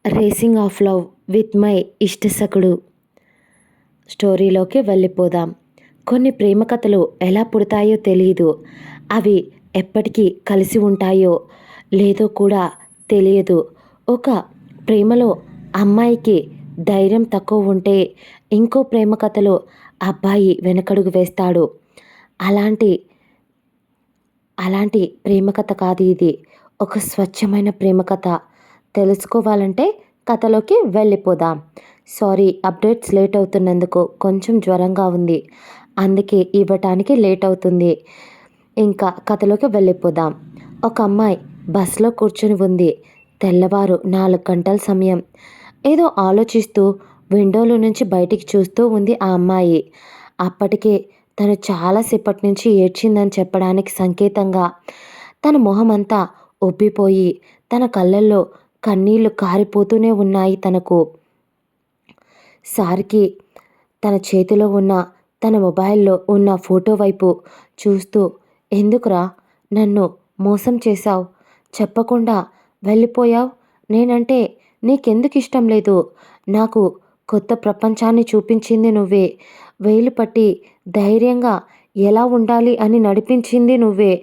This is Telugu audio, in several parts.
Racing of love with my ఇష్టసకుడు స్టోరీలోకి వెళ్ళిపోదాం. కొన్ని ప్రేమ కథలు ఎలా పుడతాయో తెలియదు. అవి ఎప్పటికీ కలిసి ఉంటాయో లేదో కూడా తెలియదు. ఒక ప్రేమలో అమ్మాయికి ధైర్యం తక్కువ ఉంటే ఇంకో ప్రేమ కథలో అబ్బాయి వెనకడుగు వేస్తాడు. అలాంటి అలాంటి ప్రేమ కథ కాదు ఇది. ఒక స్వచ్ఛమైన ప్రేమ కథ. తెలుసుకోవాలంటే కథలోకి వెళ్ళిపోదాం. సారీ, అప్డేట్స్ లేట్ అవుతున్నందుకు కొంచెం జ్వరంగా ఉంది, అందుకే ఇవ్వటానికి లేట్ అవుతుంది. ఇంకా కథలోకి వెళ్ళిపోదాం. ఒక అమ్మాయి బస్లో కూర్చొని ఉంది. తెల్లవారు 4 గంటల సమయం. ఏదో ఆలోచిస్తూ విండోలో నుంచి బయటికి చూస్తూ ఉంది ఆ అమ్మాయి. అప్పటికే తను చాలాసేపటి నుంచి ఏడ్చిందని చెప్పడానికి సంకేతంగా తన మొహమంతా ఉబ్బిపోయి తన కళ్ళల్లో కన్నీళ్లు కారిపోతూనే ఉన్నాయి తనకు. సార్కి తన చేతిలో ఉన్న తన మొబైల్లో ఉన్న ఫోటో వైపు చూస్తూ, ఎందుకురా నన్ను మోసం చేశావు, చెప్పకుండా వెళ్ళిపోయావు, నేనంటే నీకెందుకు ఇష్టం లేదు, నాకు కొత్త ప్రపంచాన్ని చూపించింది నువ్వే, వేలు పట్టి ధైర్యంగా ఎలా ఉండాలి అని నడిపించింది నువ్వే,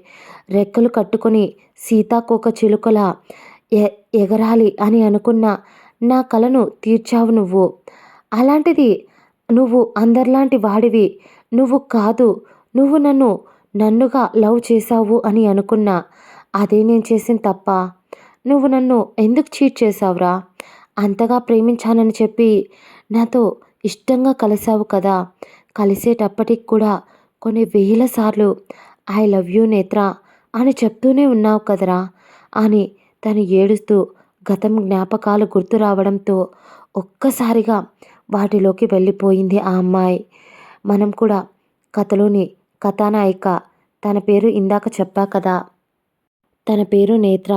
రెక్కలు కట్టుకొని సీతాకోక చిలుకలా ఎగరాలి అని అనుకున్న నా కలను తీర్చావు నువ్వు. అలాంటిది నువ్వు అందరిలాంటి వాడివి నువ్వు కాదు, నువ్వు నన్నుగా లవ్ చేశావు అని అనుకున్నా. అదే నేను చేసిన తప్ప. నువ్వు నన్ను ఎందుకు చీట్ చేశావురా? అంతగా ప్రేమించానని చెప్పి నాతో ఇష్టంగా కలిసావు కదా, కలిసేటప్పటికి కూడా కొన్ని వేల సార్లు ఐ లవ్ యూ నేత్ర అని చెప్తూనే ఉన్నావు కదరా అని తను ఏడుస్తూ గతం జ్ఞాపకాలు గుర్తు రావడంతో ఒక్కసారిగా వాటిలోకి వెళ్ళిపోయింది ఆ అమ్మాయి. మనం కూడా కథలోని కథానాయిక, తన పేరు ఇందాక చెప్పా కదా, తన పేరు నేత్ర,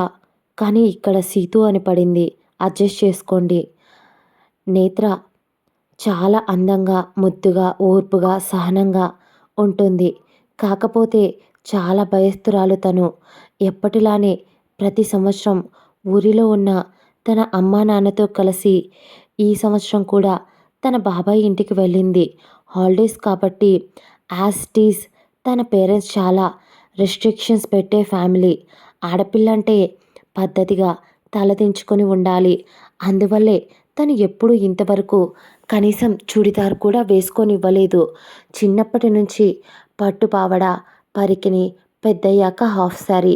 కానీ ఇక్కడ సీతు అని పడింది, అడ్జస్ట్ చేసుకోండి. నేత్ర చాలా అందంగా, ముద్దుగా, ఓర్పుగా, సహనంగా ఉంటుంది. కాకపోతే చాలా భయస్తురాలు తను. ఎప్పటిలానే ప్రతి సంవత్సరం ఊరిలో ఉన్న తన అమ్మా నాన్నతో కలిసి ఈ సంవత్సరం కూడా తన బాబాయ్ ఇంటికి వెళ్ళింది. హాలిడేస్ కాబట్టి యాజ్ ఇట్ ఈజ్ తన పేరెంట్స్ చాలా రెస్ట్రిక్షన్స్ పెట్టే ఫ్యామిలీ. ఆడపిల్లంటే పద్ధతిగా తలదించుకొని ఉండాలి. అందువల్లే తను ఎప్పుడూ ఇంతవరకు కనీసం చుడిదార్ కూడా వేసుకొనివ్వలేదు. చిన్నప్పటి నుంచి పట్టు పావడ, పరికిణి, పెద్దయ్యాక హాఫ్ శారీ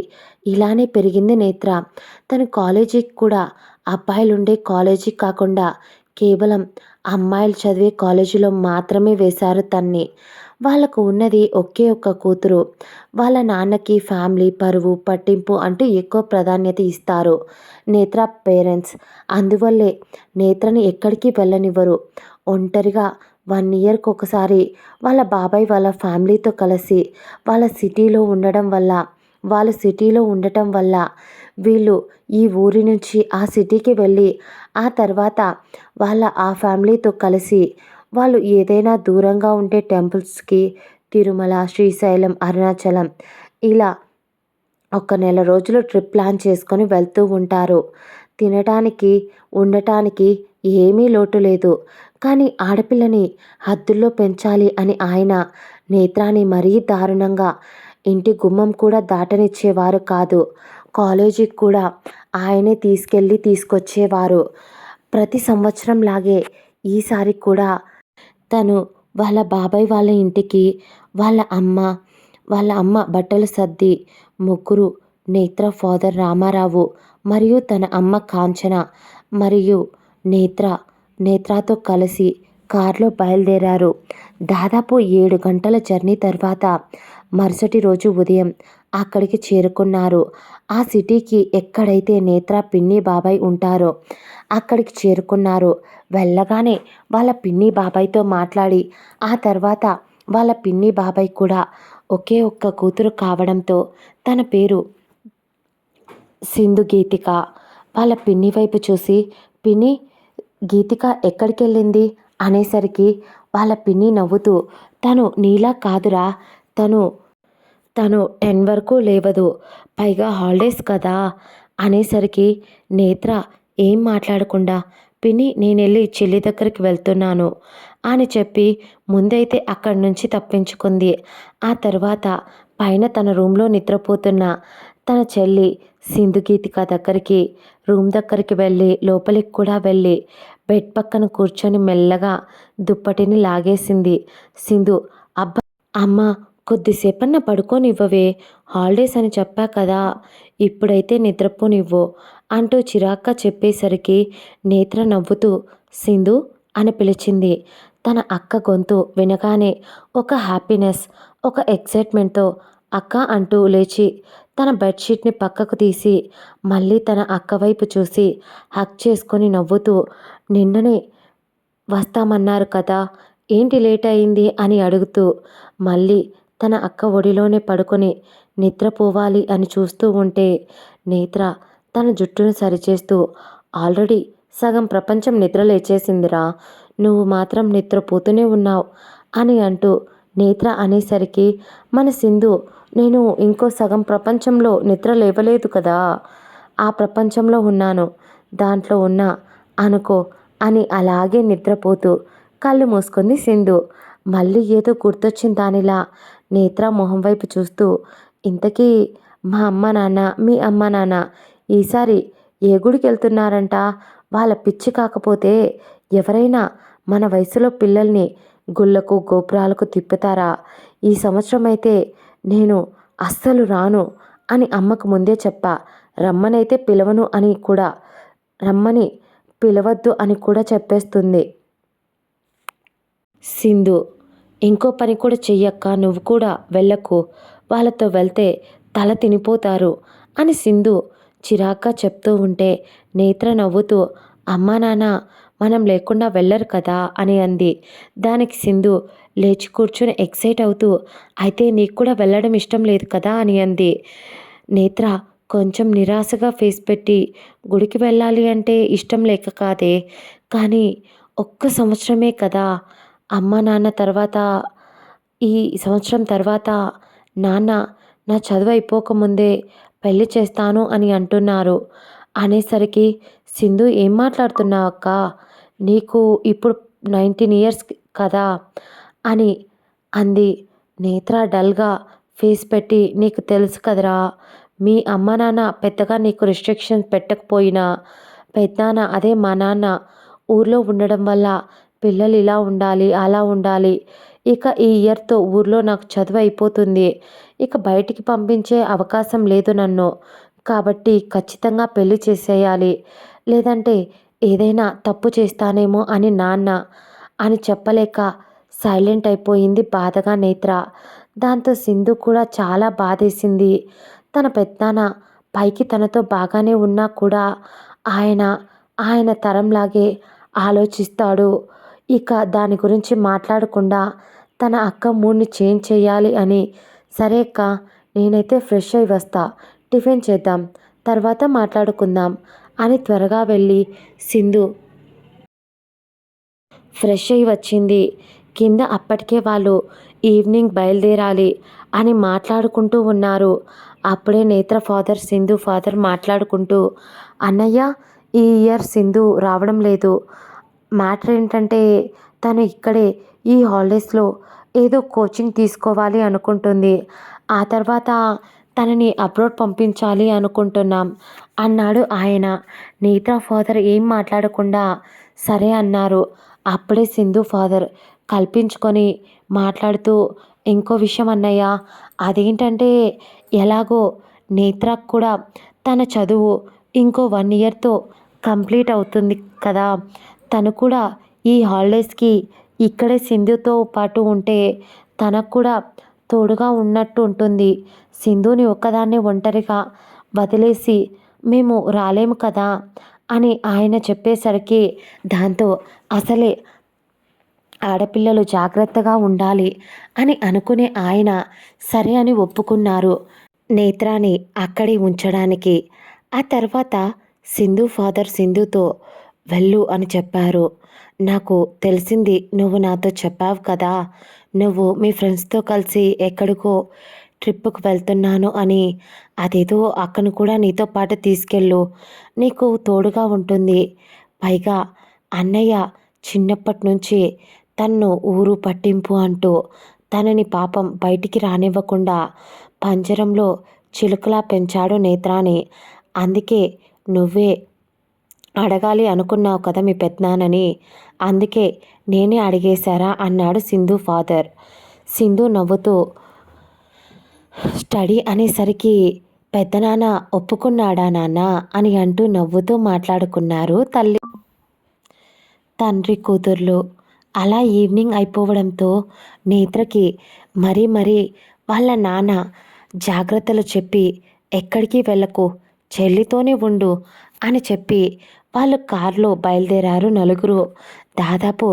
ఇలానే పెరిగింది నేత్ర. తను కాలేజీకి కూడా అబ్బాయిలుండే కాలేజీ కాకుండా కేవలం అమ్మాయిలు చదివే కాలేజీలో మాత్రమే వేశారు తన్ని. వాళ్ళకు ఉన్నది ఒకే ఒక్క కూతురు. వాళ్ళ నాన్నకి ఫ్యామిలీ, పరువు, పట్టింపు అంటూ ఎక్కువ ప్రాధాన్యత ఇస్తారు నేత్ర పేరెంట్స్. అందువల్లే నేత్రని ఎక్కడికి వెళ్ళనివ్వరు. ఒంటరిగా 1 ఇయర్కి ఒకసారి వాళ్ళ బాబాయ్ వాళ్ళ ఫ్యామిలీతో కలిసి వాళ్ళు సిటీలో ఉండటం వల్ల వీళ్ళు ఈ ఊరి నుంచి ఆ సిటీకి వెళ్ళి ఆ తర్వాత ఆ ఫ్యామిలీతో కలిసి వాళ్ళు ఏదైనా దూరంగా ఉంటే టెంపుల్స్కి, తిరుమల, శ్రీశైలం, అరుణాచలం ఇలా ఒక నెల రోజులు ట్రిప్ ప్లాన్ చేసుకొని వెళ్తూ ఉంటారు. తినటానికి, ఉండటానికి ఏమీ లోటు లేదు. కానీ ఆడపిల్లని హద్దుల్లో పెంచాలి అని ఆయన నేత్రాన్ని మరీ దారుణంగా ఇంటి గుమ్మం కూడా దాటనిచ్చేవారు కాదు. కాలేజీకి కూడా ఆయనే తీసుకొచ్చేవారు. ప్రతి సంవత్సరం లాగే ఈసారి కూడా తను వాళ్ళ బాబాయ్ వాళ్ళ ఇంటికి వాళ్ళ అమ్మ బట్టలు సర్ది ముగ్గురు, నేత్ర ఫాదర్ రామారావు మరియు తన అమ్మ కాంచన మరియు నేత్రతో కలిసి కారులో బయలుదేరారు. దాదాపు 7 గంటల జర్నీ తర్వాత మరుసటి రోజు ఉదయం అక్కడికి చేరుకున్నారు. ఆ సిటీకి ఎక్కడైతే నేత్ర పిన్ని బాబాయ్ ఉంటారో అక్కడికి చేరుకున్నారు. వెళ్ళగానే వాళ్ళ పిన్ని బాబాయ్తో మాట్లాడి ఆ తర్వాత వాళ్ళ పిన్ని బాబాయ్ కూడా ఒకే ఒక్క కూతురు కావడంతో తన పేరు సింధు గీతిక. వాళ్ళ పిన్ని వైపు చూసి, పిన్ని గీతిక ఎక్కడికి వెళ్ళింది అనేసరికి వాళ్ళ పిన్ని నవ్వుతూ, తను నీలా కాదురా, తను 10 వరకు లేవదు, పైగా హాలిడేస్ కదా అనేసరికి నేత్ర ఏం మాట్లాడకుండా పిన్ని నేనెళ్ళి చెల్లి దగ్గరికి వెళ్తున్నాను అని చెప్పి ముందైతే అక్కడి నుంచి తప్పించుకుంది. ఆ తర్వాత పైన తన రూమ్లో నిద్రపోతున్న తన చెల్లి సింధుగీతిక దగ్గరికి రూమ్ దగ్గరికి వెళ్ళి లోపలికి కూడా వెళ్ళి బెడ్ పక్కన కూర్చొని మెల్లగా దుప్పటిని లాగేసింది. సింధు, అబ్బా అమ్మా కొద్దిసేపన్నా పడుకోనివ్వవే, హాలిడేస్ అని చెప్పా కదా, ఇప్పుడైతే నిద్రపోనివ్వు అంటూ చిరాగ్గా చెప్పేసరికి నేత్ర నవ్వుతూ సింధు అని పిలిచింది. తన అక్క గొంతు వినగానే ఒక హ్యాపీనెస్, ఒక ఎక్సైట్మెంట్తో అక్క అంటూ లేచి తన బెడ్షీట్ని పక్కకు తీసి మళ్ళీ తన అక్క వైపు చూసి హగ్ చేసుకొని నవ్వుతూ నిన్ననే వస్తామన్నారు కదా, ఏంటి లేట్ అయింది అని అడుగుతూ మళ్ళీ తన అక్క ఒడిలోనే పడుకొని నిద్రపోవాలి అని చూస్తూ ఉంటే నేత్ర తన జుట్టును సరిచేస్తూ ఆల్రెడీ సగం ప్రపంచం నిద్ర లేచేసిందిరా, నువ్వు మాత్రం నిద్రపోతూనే ఉన్నావు అని అంటూ నేత్ర అనేసరికి మన సింధు నేను ఇంకో సగం ప్రపంచంలో నిద్ర లేవలేదు కదా, ఆ ప్రపంచంలో ఉన్నాను, దాంట్లో ఉన్నా అనుకో అని అలాగే నిద్రపోతూ కళ్ళు మూసుకుంది సింధు. మళ్ళీ ఏదో గుర్తొచ్చిన దానిలా నేత్ర మొహం వైపు చూస్తూ ఇంతకీ మా అమ్మ నాన్న మీ అమ్మ నాన్న ఈసారి ఏ గుడికి వెళ్తున్నారంట, వాళ్ళ పిచ్చి కాకపోతే ఎవరైనా మన వయసులో పిల్లల్ని గుళ్ళకు గోపురాలకు తిప్పుతారా, ఈ సంవత్సరం అయితే నేను అస్సలు రాను అని అమ్మకు ముందే చెప్పా, రమ్మనైతే పిలవను అని కూడా రమ్మని పిలవద్దు అని కూడా చెప్పేస్తుంది సింధు. ఇంకో పని కూడా చెయ్యక్క, నువ్వు కూడా వెళ్ళకు, వాళ్ళతో వెళ్తే తల తినిపోతారు అని సింధు చిరాగ్గా చెప్తూ ఉంటే నేత్ర నవ్వుతూ అమ్మా నాన్న మనం లేకుండా వెళ్ళరు కదా అని అంది. దానికి సింధు లేచి కూర్చొని ఎక్సైట్ అవుతూ అయితే నీకు కూడా వెళ్ళడం ఇష్టం లేదు కదా అని అంది. నేత్ర కొంచెం నిరాశగా ఫేస్ పెట్టి గుడికి వెళ్ళాలి అంటే ఇష్టం లేక కాదే, కానీ ఒక్క సంవత్సరమే కదా, అమ్మ నాన్న తర్వాత ఈ సంవత్సరం తర్వాత నాన్న నా చదువు అయిపోకముందే పెళ్లి చేస్తాను అని అంటున్నారు అనేసరికి సింధు ఏం మాట్లాడుతున్నావు అక్క, నీకు ఇప్పుడు 19 ఇయర్స్ కదా అని అంది. నేత్ర డల్గా ఫేస్ పెట్టి నీకు తెలుసు కదరా, మీ అమ్మ నాన్న పెద్దగా నీకు రిస్ట్రిక్షన్స్ పెట్టకపోయినా పెద్దనాన్న అదే మా నాన్న ఊర్లో ఉండడం వల్ల పిల్లలు ఇలా ఉండాలి అలా ఉండాలి, ఇక ఈ ఇయర్తో ఊర్లో నాకు చదువు అయిపోతుంది, ఇక బయటికి పంపించే అవకాశం లేదు నన్ను, కాబట్టి ఖచ్చితంగా పెళ్లి చేసేయాలి, లేదంటే ఏదైనా తప్పు చేస్తానేమో అని నాన్న అని చెప్పలేక సైలెంట్ అయిపోయింది బాధగా నేత్ర. దాంతో సింధు కూడా చాలా బాధేసింది. తన పెద్దనాన్న పైకి తనతో బాగానే ఉన్నా కూడా ఆయన ఆయన తరంలాగే ఆలోచిస్తాడు. ఇక దాని గురించి మాట్లాడకుండా తన అక్క మూడ్ని చేంజ్ చేయాలి అని సరే అక్క నేనైతే ఫ్రెష్ అయి వస్తా, టిఫిన్ చేద్దాం తర్వాత మాట్లాడుకుందాం అని త్వరగా వెళ్ళి సింధు ఫ్రెష్ అయ్యి వచ్చింది. కింద అప్పటికే వాళ్ళు ఈవినింగ్ బయలుదేరాలి అని మాట్లాడుకుంటూ ఉన్నారు. అప్పుడే నేత్ర ఫాదర్ సింధు ఫాదర్ మాట్లాడుకుంటూ అన్నయ్య ఈ ఇయర్ సింధు రావడం లేదు, మ్యాటర్ ఏంటంటే తను ఇక్కడే ఈ హాలిడేస్లో ఏదో కోచింగ్ తీసుకోవాలి అనుకుంటుంది, ఆ తర్వాత తనని అబ్రాడ్ పంపించాలి అనుకుంటున్నాం అన్నాడు ఆయన. నేత్ర ఫాదర్ ఏం మాట్లాడకుండా సరే అన్నారు. అప్పుడే సింధు ఫాదర్ కల్పించుకొని మాట్లాడుతూ ఇంకో విషయం అన్నయ్య, అదేంటంటే ఎలాగో నేత్రకు కూడా తన చదువు ఇంకో 1 ఇయర్తో కంప్లీట్ అవుతుంది కదా, తను కూడా ఈ హాలిడేస్కి ఇక్కడే సింధుతో పాటు ఉంటే తనకు కూడా తోడుగా ఉన్నట్టు ఉంటుంది, సింధుని ఒక్కదాన్నే ఒంటరిగా వదిలేసి మేము రాలేము కదా అని ఆయన చెప్పేసరికి దాంతో అసలే ఆడపిల్లలు జాగ్రత్తగా ఉండాలి అని అనుకునే ఆయన సరే అని ఒప్పుకున్నారు నేత్రాని అక్కడే ఉంచడానికి. ఆ తర్వాత సింధు ఫాదర్ సింధుతో వెళ్ళు అని చెప్పారు. నాకు తెలిసింది నువ్వు నాతో చెప్పావు కదా, నువ్వు మీ ఫ్రెండ్స్తో కలిసి ఎక్కడికో ట్రిప్పుకు వెళ్తున్నాను అని. అదేదో అక్కను కూడా నీతో పాటు తీసుకెళ్ళు. నీకు తోడుగా ఉంటుంది. పైగా అన్నయ్య చిన్నప్పటి నుంచి తన్ను ఊరు పట్టింపు అంటూ తనని పాపం బయటికి రానివ్వకుండా పంజరంలో చిలుకలా పెంచాడు నేత్రాని. అందుకే నువ్వే అడగాలి అనుకున్నావు కదా మీ పెద్దనాన్నని. అందుకే నేనే అడిగేశారా అన్నాడు సింధు ఫాదర్. సింధు నవ్వుతూ స్టడీ అనేసరికి పెద్దనాన్న ఒప్పుకున్నాడా నాన్న అని అంటూ నవ్వుతూ మాట్లాడుకున్నారు తండ్రి కూతుర్లు. అలా ఈవినింగ్ అయిపోవడంతో నేత్రకి మరీ వాళ్ళ నాన్న జాగ్రత్తలు చెప్పి ఎక్కడికి వెళ్ళకు, చెల్లితోనే ఉండు అని చెప్పి వాళ్ళు కారులో బయలుదేరారు నలుగురు. దాదాపు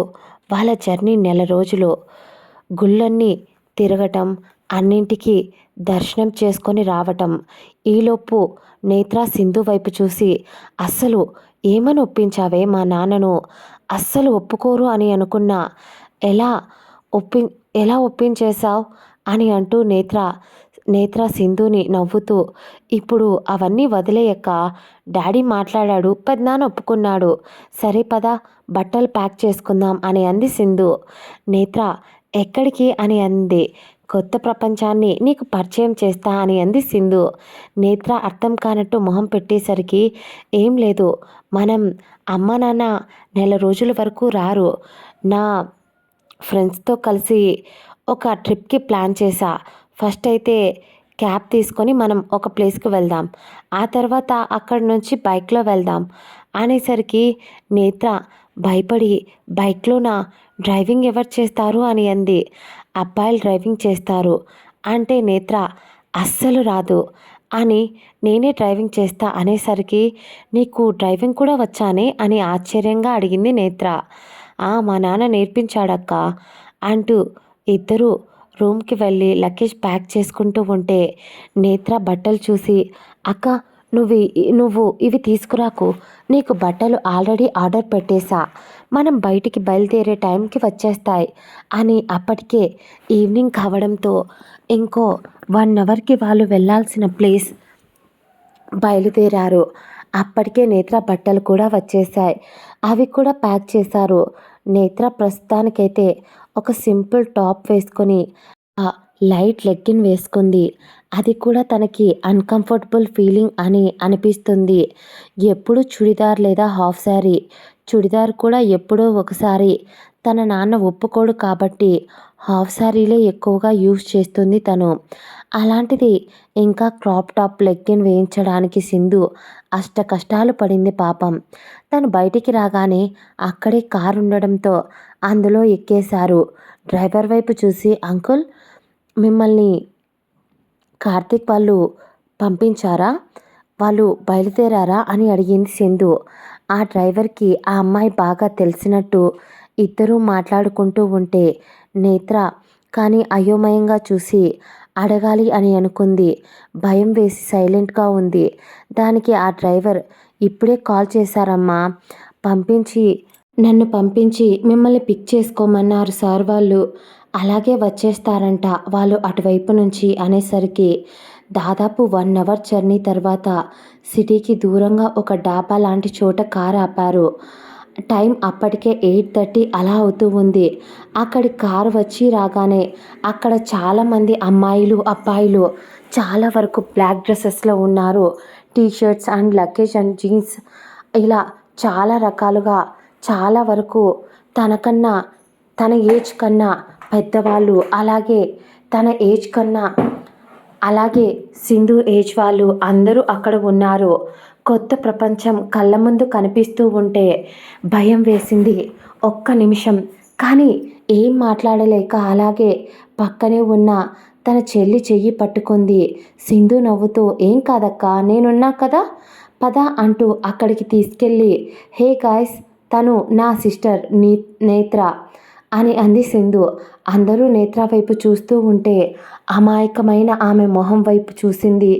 వాళ్ళ జర్నీ నెల రోజులు. గుళ్ళన్నీ తిరగటం, అన్నింటికి దర్శనం చేసుకొని రావటం. ఈలోపు నేత్ర సింధు వైపు చూసి, అస్సలు ఏమని ఒప్పించావే మా నాన్నను? అస్సలు ఒప్పుకోరు అని అనుకున్నా. ఎలా ఎలా ఒప్పించేశావు అని అంటూ నేత్ర సింధుని నవ్వుతూ, ఇప్పుడు అవన్నీ వదిలేయక్క, డాడీ మాట్లాడాడు, పెద్దనాన్న ఒప్పుకున్నాడు, సరే పద బట్టలు ప్యాక్ చేసుకుందాం అని అంది సింధు. నేత్ర ఎక్కడికి అని అంది. కొత్త ప్రపంచాన్ని నీకు పరిచయం చేస్తా అని అంది సింధు. నేత్ర అర్థం కానట్టు మొహం పెట్టేసరికి, ఏం లేదు, మనం అమ్మ నాన్న నెల రోజుల వరకు రారు. నా ఫ్రెండ్స్తో కలిసి ఒక ట్రిప్కి ప్లాన్ చేశా. ఫస్ట్ అయితే క్యాబ్ తీసుకొని మనం ఒక ప్లేస్కి వెళ్దాం, ఆ తర్వాత అక్కడి నుంచి బైక్లో వెళ్దాం అనేసరికి నేత్ర భయపడి, బైక్లోనా, డ్రైవింగ్ ఎవరు చేస్తారు అని అంది. అబ్బాయిలు డ్రైవింగ్ చేస్తారు అంటే నేత్ర అస్సలు రాదు అని, నేనే డ్రైవింగ్ చేస్తా అనేసరికి, నీకు డ్రైవింగ్ కూడా వచ్చానే అని ఆశ్చర్యంగా అడిగింది నేత్ర. మా నాన్న నేర్పించాడక్క అంటూ ఇద్దరు రూమ్కి వెళ్ళి లగేజ్ ప్యాక్ చేసుకుంటూ ఉంటే నేత్ర బట్టలు చూసి, అక్క నువ్వు ఇవి తీసుకురాకు, నీకు బట్టలు ఆల్రెడీ ఆర్డర్ పెట్టేశా, మనం బయటికి బయలుదేరే టైంకి వచ్చేస్తాయి అని. అప్పటికే ఈవినింగ్ కావడంతో ఇంకో 1 అవర్కి వాళ్ళు వెళ్ళాల్సిన ప్లేస్ బయలుదేరారు. అప్పటికే నేత్ర బట్టలు కూడా వచ్చేసాయి. అవి కూడా ప్యాక్ చేశారు. నేత్ర ప్రస్తుతానికైతే ఒక సింపుల్ టాప్ వేసుకొని లైట్ లెగ్గిన్ వేసుకుంది. అది కూడా తనకి అన్కంఫర్టబుల్ ఫీలింగ్ అని అనిపిస్తుంది. ఎప్పుడు చుడిదార్ లేదా హాఫ్ శారీ, చుడిదార్ కూడా ఎప్పుడో ఒకసారి. తన నాన్న ఒప్పుకోడు కాబట్టి హాఫ్ శారీలే ఎక్కువగా యూజ్ చేస్తుంది తను. అలాంటిది ఇంకా క్రాప్ టాప్ లెగ్గిన్ వేయించడానికి సింధు అష్ట కష్టాలు పడింది పాపం. తను బయటికి రాగానే అక్కడే కారు ఉండడంతో అందులో ఎక్కేశారు. డ్రైవర్ వైపు చూసి, అంకుల్ మిమ్మల్ని కార్తీక్ వాళ్ళు పంపించారా, వాళ్ళు బయలుదేరారా అని అడిగింది సింధు. ఆ డ్రైవర్కి ఆ అమ్మాయి బాగా తెలిసినట్టు ఇద్దరూ మాట్లాడుకుంటూ ఉంటే నేత్ర కానీ అయోమయంగా చూసి అడగాలి అని అనుకుంది. భయం వేసి సైలెంట్గా ఉంది. దానికి ఆ డ్రైవర్, ఇప్పుడే కాల్ చేశారమ్మా, నన్ను పంపించి మిమ్మల్ని పిక్ చేసుకోమన్నారు సార్ వాళ్ళు, అలాగే వచ్చేస్తారంట వాళ్ళు అటువైపు నుంచి అనేసరికి దాదాపు 1 అవర్ జర్నీ తర్వాత సిటీకి దూరంగా ఒక డాబా లాంటి చోట కారు ఆపారు. టైం అప్పటికే 8:30 అలా అవుతూ ఉంది. అక్కడి కారు వచ్చి రాగానే అక్కడ చాలామంది అమ్మాయిలు అబ్బాయిలు చాలా వరకు బ్లాక్ డ్రెస్సెస్లో ఉన్నారు. T-shirts and luggage and jeans ఇలా చాలా రకాలుగా, చాలా వరకు తన ఏజ్ కన్నా పెద్దవాళ్ళు, అలాగే తన ఏజ్ కన్నా అలాగే సింధు ఏజ్ వాళ్ళు అందరూ అక్కడ ఉన్నారు. కొత్త ప్రపంచం కళ్ళ ముందు కనిపిస్తూ ఉంటే భయం వేసింది ఒక్క నిమిషం. కానీ ఏం మాట్లాడలేక అలాగే పక్కనే ఉన్న తన చెల్లి చెయ్యి పట్టుకుంది. సింధు నవ్వుతూ, ఏం కాదక్క, నేనున్నా కదా, పద అంటూ అక్కడికి తీసుకెళ్ళి, హే గాయ్స్, తను నా సిస్టర్ నేత్ర అని అంది సింధు. అందరూ నేత్ర వైపు చూస్తూ ఉంటే అమాయకమైన ఆమె మొహం వైపు చూసింది.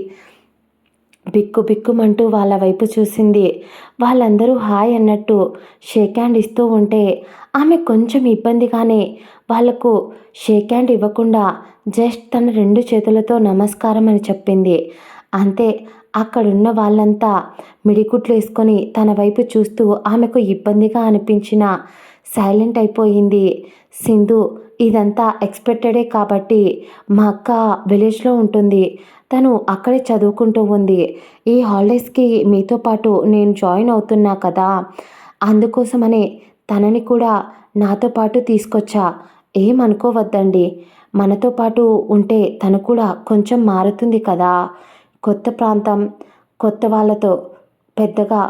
బిక్కుమంటూ వాళ్ళ వైపు చూసింది. వాళ్ళందరూ హాయ్ అన్నట్టు షేక్ హ్యాండ్ ఇస్తూ ఉంటే ఆమె కొంచెం ఇబ్బందిగానే వాళ్లకు షేక్ హ్యాండ్ ఇవ్వకుండా జస్ట్ తన 2 చేతులతో నమస్కారం అని చెప్పింది. అంతే, అక్కడున్న వాళ్ళంతా మిడిగుడ్లేసుకొని తన వైపు చూస్తూ ఆమెకు ఇబ్బందిగా అనిపించినా సైలెంట్ అయిపోయింది. సింధు ఇదంతా ఎక్స్‌పెక్టెడే కాబట్టి మా అక్క విలేజ్‌లో ఉంటుంది. తను అక్కడే చదువుకుంటూ ఉంది. ఈ హాలిడేస్‌కి మీతో పాటు నేను జాయిన్ అవుతున్నా కదా! అందుకోసమనే తనని కూడా నాతో పాటు తీసుకొచ్చా. ఏమనుకోవద్దండి. మనతో పాటు ఉంటే తను కూడా కొంచెం మారుతుంది కదా! కొత్త ప్రాంతం, కొత్త వాళ్ళతో పెద్దగా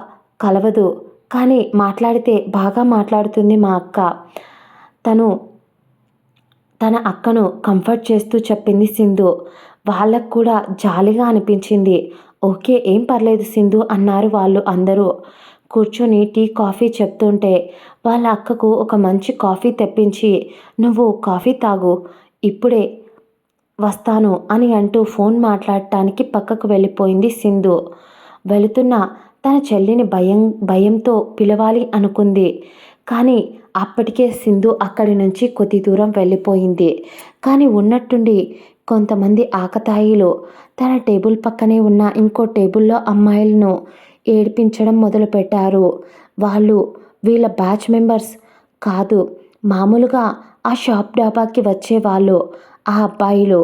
కలవదు. కానీ మాట్లాడితే బాగా మాట్లాడుతుంది మా అక్క. తను తన అక్కను కంఫర్ట్ చేస్తూ చెప్పింది సింధు. వాళ్ళకు కూడా జాలిగా అనిపించింది. ఓకే, ఏం పర్లేదు సింధు అన్నారు వాళ్ళు అందరూ. కూర్చొని టీ, కాఫీ చెప్తుంటే వాళ్ళ అక్కకు ఒక మంచి కాఫీ తెప్పించి, నువ్వు కాఫీ తాగు, ఇప్పుడే వస్తాను అని అంటూ ఫోన్ మాట్లాడటానికి పక్కకు వెళ్ళిపోయింది సింధు. వెళుతున్న తన చెల్లిని భయంతో పిలవాలి అనుకుంది. కానీ అప్పటికే సింధు అక్కడి నుంచి కొద్ది దూరం వెళ్ళిపోయింది. కానీ ఉన్నట్టుండి కొంతమంది ఆకతాయిలు తన టేబుల్ పక్కనే ఉన్న ఇంకో టేబుల్లో అమ్మాయిలను ఏడిపించడం మొదలుపెట్టారు. వాళ్ళు వీళ్ళ బ్యాచ్ మెంబర్స్ కాదు, మామూలుగా ఆ షాప్ డాబాకి వచ్చేవాళ్ళు ఆ అబ్బాయిలు.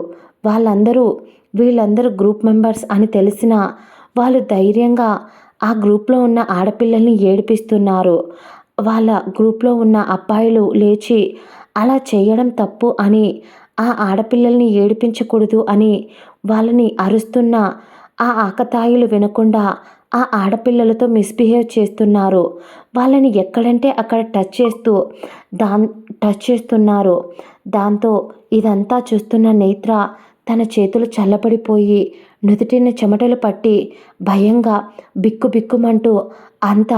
వీళ్ళందరూ గ్రూప్ మెంబర్స్ అని తెలిసినా వాళ్ళు ధైర్యంగా ఆ గ్రూప్లో ఉన్న ఆడపిల్లల్ని ఏడిపిస్తున్నారు. వాళ్ళ గ్రూప్లో ఉన్న అబ్బాయిలు లేచి అలా చేయడం తప్పు అని, ఆ ఆడపిల్లల్ని ఏడిపించకూడదు అని వాళ్ళని అరుస్తున్న ఆ ఆకతాయిలు వినకుండా ఆ ఆడపిల్లలతో మిస్‌బిహేవ్ చేస్తున్నారు. వాళ్ళని ఎక్కడంటే అక్కడ టచ్ చేస్తున్నారు. దాంతో ఇదంతా చూస్తున్న నేత్ర తన చేతులు చల్లబడిపోయి నుదుటిన చెమటలు పట్టి భయంగా బిక్కుబిక్కుమంటూ అంత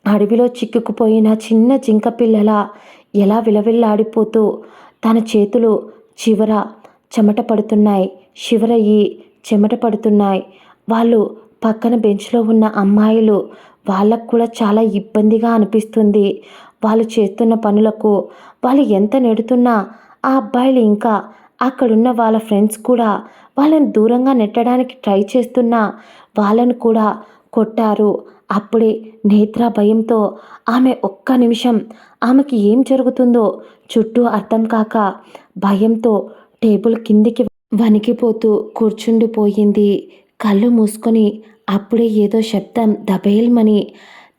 అడవిలో చిక్కుకుపోయిన చిన్న జింక పిల్లలా ఎలా విలవిల్లాడిపోతూ తన చేతులు చివర చెమట పడుతున్నాయి. షివరయ్యి చెమట పడుతున్నాయి. వాళ్ళు పక్కన బెంచ్‌లో ఉన్న అమ్మాయిలు, వాళ్ళకు కూడా చాలా ఇబ్బందిగా అనిపిస్తుంది. వాళ్ళు చేస్తున్న పనులకు. వాళ్ళు ఎంత నెడుతున్నా ఆ అబ్బాయిలు ఇంకా అక్కడున్న వాళ్ళ ఫ్రెండ్స్ కూడా వాళ్ళని దూరంగా నెట్టడానికి ట్రై చేస్తున్నా వాళ్ళను కూడా కొట్టారు. అప్పుడే నేత్ర భయంతో ఆమె ఒక్క నిమిషం ఆమెకి ఏం జరుగుతుందో చుట్టూ అర్థం కాక భయంతో టేబుల్ కిందికి వణికిపోతూ కూర్చుండిపోయింది. కళ్ళు మూసుకొని అప్పుడే ఏదో శబ్దం దబేల్మని.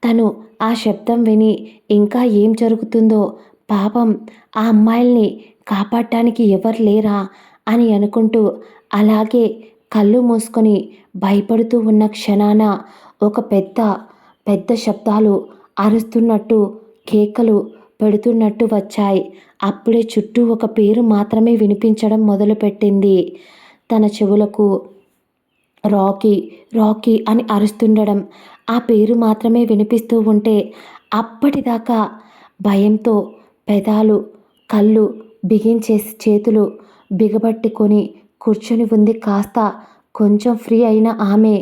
తను ఆ శబ్దం విని ఇంకా ఏం జరుగుతుందో, పాపం ఆ అమ్మాయిల్ని కాపాడటానికి ఎవరు లేరా అని అనుకుంటూ అలాగే కళ్ళు మూసుకొని భయపడుతూ ఉన్న క్షణాన ఒక పెద్ద శబ్దాలు అరుస్తున్నట్టు, కేకలు పెడుతున్నట్టు వచ్చాయి. అప్పుడే చుట్టూ ఒక పేరు మాత్రమే వినిపించడం మొదలుపెట్టింది. తన చెవులకు రాకీ, రాకీ అని అరుస్తుండడం, ఆ పేరు మాత్రమే వినిపిస్తూ ఉంటే అప్పటిదాకా భయంతో పెదాలు, కళ్ళు బిగించేసి చేతులు బిగబట్టుకొని కూర్చొని ఉంది. కాస్త కొంచెం ఫ్రీ అయిన ఆమె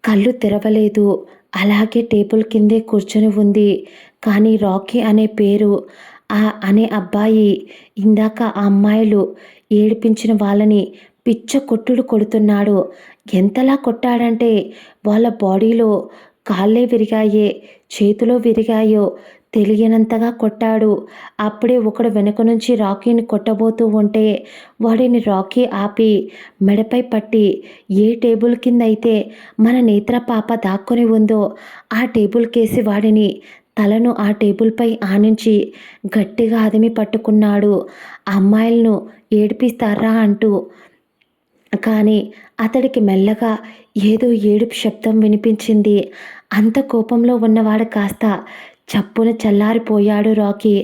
కళ్ళు తెరవలేదు. అలాగే టేబుల్ కిందే కూర్చొని ఉంది. కానీ రాకీ అనే పేరు, అనే అబ్బాయి ఇందాక ఆ అమ్మాయిలు ఏడిపించిన వాళ్ళని పిచ్చ కొట్టుడు కొడుతున్నాడు. ఎంతలా కొట్టాడంటే వాళ్ళ బాడీలో కాళ్ళే విరిగాయో, చేతులో విరిగాయో తెలియనంతగా కొట్టాడు. అప్పుడే ఒకడు వెనక నుంచి రాకీని కొట్టబోతూ ఉంటే వాడిని రాకీ ఆపి మెడపై పట్టి, ఏ టేబుల్ కిందైతే మన నేత్ర పాప దాక్కొని ఉందో ఆ టేబుల్కేసి వాడిని తలను ఆ టేబుల్పై ఆనించి గట్టిగా అదిమి పట్టుకున్నాడు. అమ్మాయిలను ఏడిపిస్తారా అంటూ. కానీ అతడికి మెల్లగా ఏదో ఏడుపు శబ్దం వినిపించింది. అంత కోపంలో ఉన్నవాడు కాస్త చప్పున చల్లారిపోయాడు రాకీ.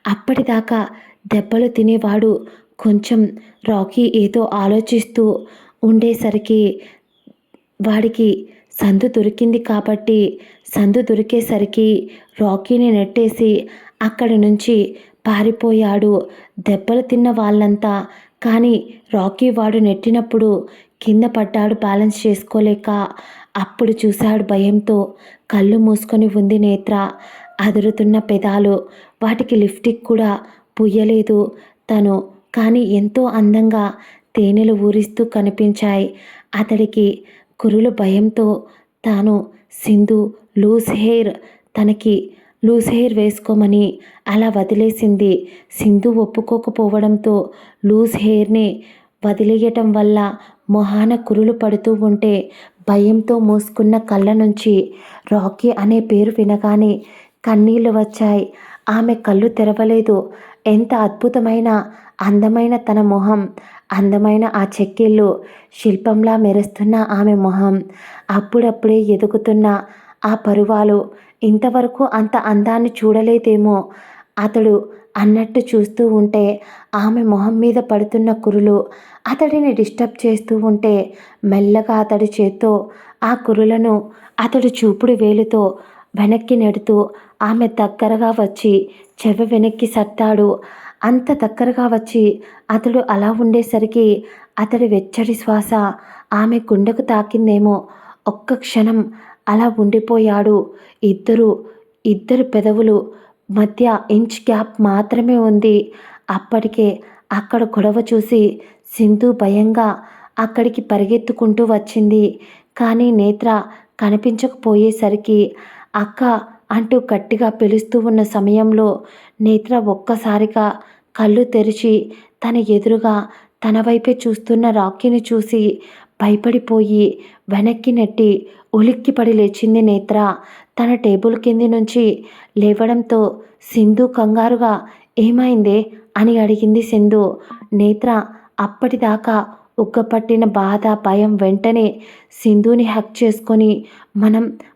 అప్పటిదాకా దెబ్బలు తినేవాడు కొంచెం రాకీ ఏదో ఆలోచిస్తూ ఉండేసరికి వాడికి సందు దొరికేసరికి రాకీని నెట్టేసి అక్కడి నుంచి పారిపోయాడు. దెబ్బలు తిన్న వాళ్ళంతా. కానీ రాకీ వాడు నెట్టినప్పుడు కింద పడ్డాడు బ్యాలెన్స్ చేసుకోలేక. అప్పుడు చూశాడు భయంతో. కళ్ళు మూసుకొని ఉంది నేత్ర. అదురుతున్న పెదాలు, వాటికి లిప్స్టిక్ కూడా పుయ్యలేదు తను. కానీ ఎంతో అందంగా తేనెలు ఊరిస్తూ కనిపించాయి అతడికి. కురులు భయంతో తాను సింధు తనకి లూజ్ హెయిర్ వేసుకోమని అలా వదిలేసింది. సింధు ఒప్పుకోకపోవడంతో లూజ్ హెయిర్ని వదిలేయటం వల్ల మొహాన కురులు పడుతూ ఉంటే భయంతో మూసుకున్న కళ్ళ నుంచి రాకీ అనే పేరు వినగానే కన్నీళ్లు వచ్చాయి. ఆమె కళ్ళు తెరవలేదు. ఎంత అద్భుతమైన అందమైన తన మొహం, అందమైన ఆ చెక్కిళ్ళు, శిల్పంలా మెరుస్తున్న ఆమె మొహం, అప్పుడప్పుడే ఎదుగుతున్న ఆ పరువాలు. ఇంతవరకు అంత అందాన్ని చూడలేదేమో అతడు అన్నట్టు చూస్తూ ఉంటే ఆమె మొహం మీద పడుతున్న కురులు అతడిని డిస్టర్బ్ చేస్తూ ఉంటే మెల్లగా అతడి చేత్తో ఆ కురులను అతడు చూపుడు వేలుతో వెనక్కి నెడుతూ ఆమె దగ్గరగా వచ్చి చెవి వెనక్కి సర్దాడు. అంత దగ్గరగా వచ్చి అతడు అలా ఉండేసరికి అతడి వెచ్చటి శ్వాస ఆమె గుండెకు తాకిందేమో. ఒక్క క్షణం అలా ఉండిపోయాడు. ఇద్దరు పెదవులు మధ్య ఇంచ్ గ్యాప్ మాత్రమే ఉంది. అప్పటికే అక్కడ గొడవ చూసి సింధు భయంగా అక్కడికి పరిగెత్తుకుంటూ వచ్చింది. కానీ నేత్ర కనిపించకపోయేసరికి అక్క అంటూ గట్టిగా పిలుస్తూ ఉన్న సమయంలో నేత్ర ఒక్కసారిగా కళ్ళు తెరిచి తన ఎదురుగా తన వైపే చూస్తున్న రాకీని చూసి భయపడిపోయి వెనక్కి నెట్టి ఉలిక్కిపడి లేచింది నేత్ర. తన టేబుల్ కింది నుంచి లేవడంతో సింధు కంగారుగా ఏమైందే అని అడిగింది సింధు. నేత్ర అప్పటిదాకా ఉగ్గపట్టిన బాధ, భయం వెంటనే సింధుని హక్ చేసుకొని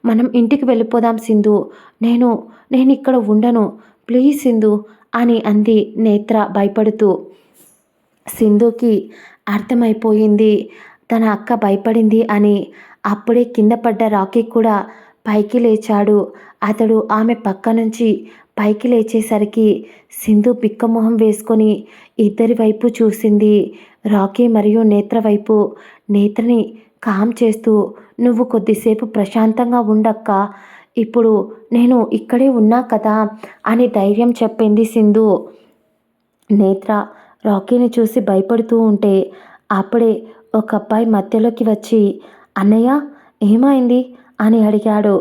మనం ఇంటికి వెళ్ళిపోదాం సింధు, నేను ఇక్కడ ఉండను ప్లీజ్ సింధు అని అంది నేత్ర భయపడుతూ. సింధుకి అర్థమైపోయింది తన అక్క భయపడింది అని. అప్పుడే కింద పడ్డ రాకీ కూడా పైకి లేచాడు. అతడు ఆమె పక్క నుంచి పైకి లేచేసరికి సింధు బిక్కమొహం వేసుకొని ఇద్దరి వైపు చూసింది. రాకీ మరియు నేత్ర వైపు. నేత్రని కామ్ చేస్తూ నువ్వు కొద్దిసేపు ప్రశాంతంగా ఉండక్క, ఇప్పుడు నేను ఇక్కడే ఉన్నా కదా అని ధైర్యం చెప్పింది సింధు. నేత్ర రాకీని చూసి భయపడుతూ ఉంటే అప్పుడే ఒక అబ్బాయి మధ్యలోకి వచ్చి అన్నయ్య ఏమైంది అని అడిగాడు.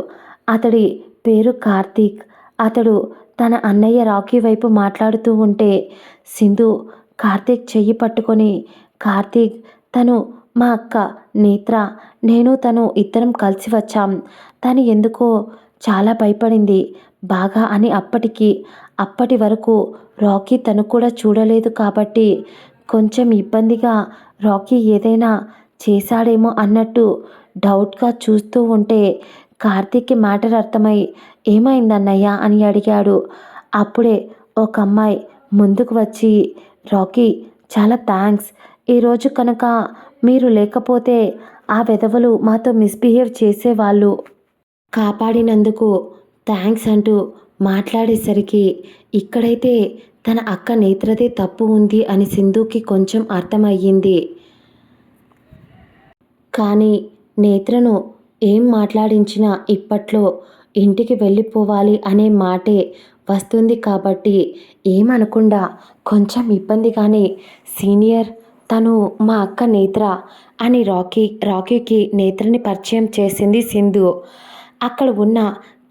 అతడి పేరు కార్తీక్. అతడు తన అన్నయ్య రాకీ వైపు మాట్లాడుతూ ఉంటే సింధు కార్తీక్ చెయ్యి పట్టుకొని కార్తీక్ తను మా అక్క నేత్ర, నేను తను ఇద్దరం కలిసి వచ్చాం. తను ఎందుకో చాలా భయపడింది బాగా అని. అప్పటి వరకు రాకీ తను కూడా చూడలేదు కాబట్టి కొంచెం ఇబ్బందిగా రాకీ ఏదైనా చేశాడేమో అన్నట్టు డౌట్గా చూస్తూ ఉంటే కార్తీక్కి మ్యాటర్ అర్థమై ఏమైందన్నయ్య అని అడిగాడు. అప్పుడే ఒక అమ్మాయి ముందుకు వచ్చి రాకీ చాలా థ్యాంక్స్, ఈరోజు కనుక మీరు లేకపోతే ఆ వెధవలు మాతో మిస్బిహేవ్ చేసేవాళ్ళు, కాపాడినందుకు థ్యాంక్స్ అంటూ మాట్లాడేసరికి ఇక్కడైతే తన అక్క నేత్రదే తప్పు ఉంది అని సింధుకి కొంచెం అర్థమయ్యింది. కానీ నేత్రను ఏం మాట్లాడించినా ఇప్పట్లో ఇంటికి వెళ్ళిపోవాలి అనే మాటే వస్తుంది కాబట్టి ఏమనకుండా కొంచెం ఇబ్బందిగానే సీనియర్ తను మా అక్క నేత్ర అని రాకీకి నేత్రని పరిచయం చేసింది సింధు. అక్కడ ఉన్న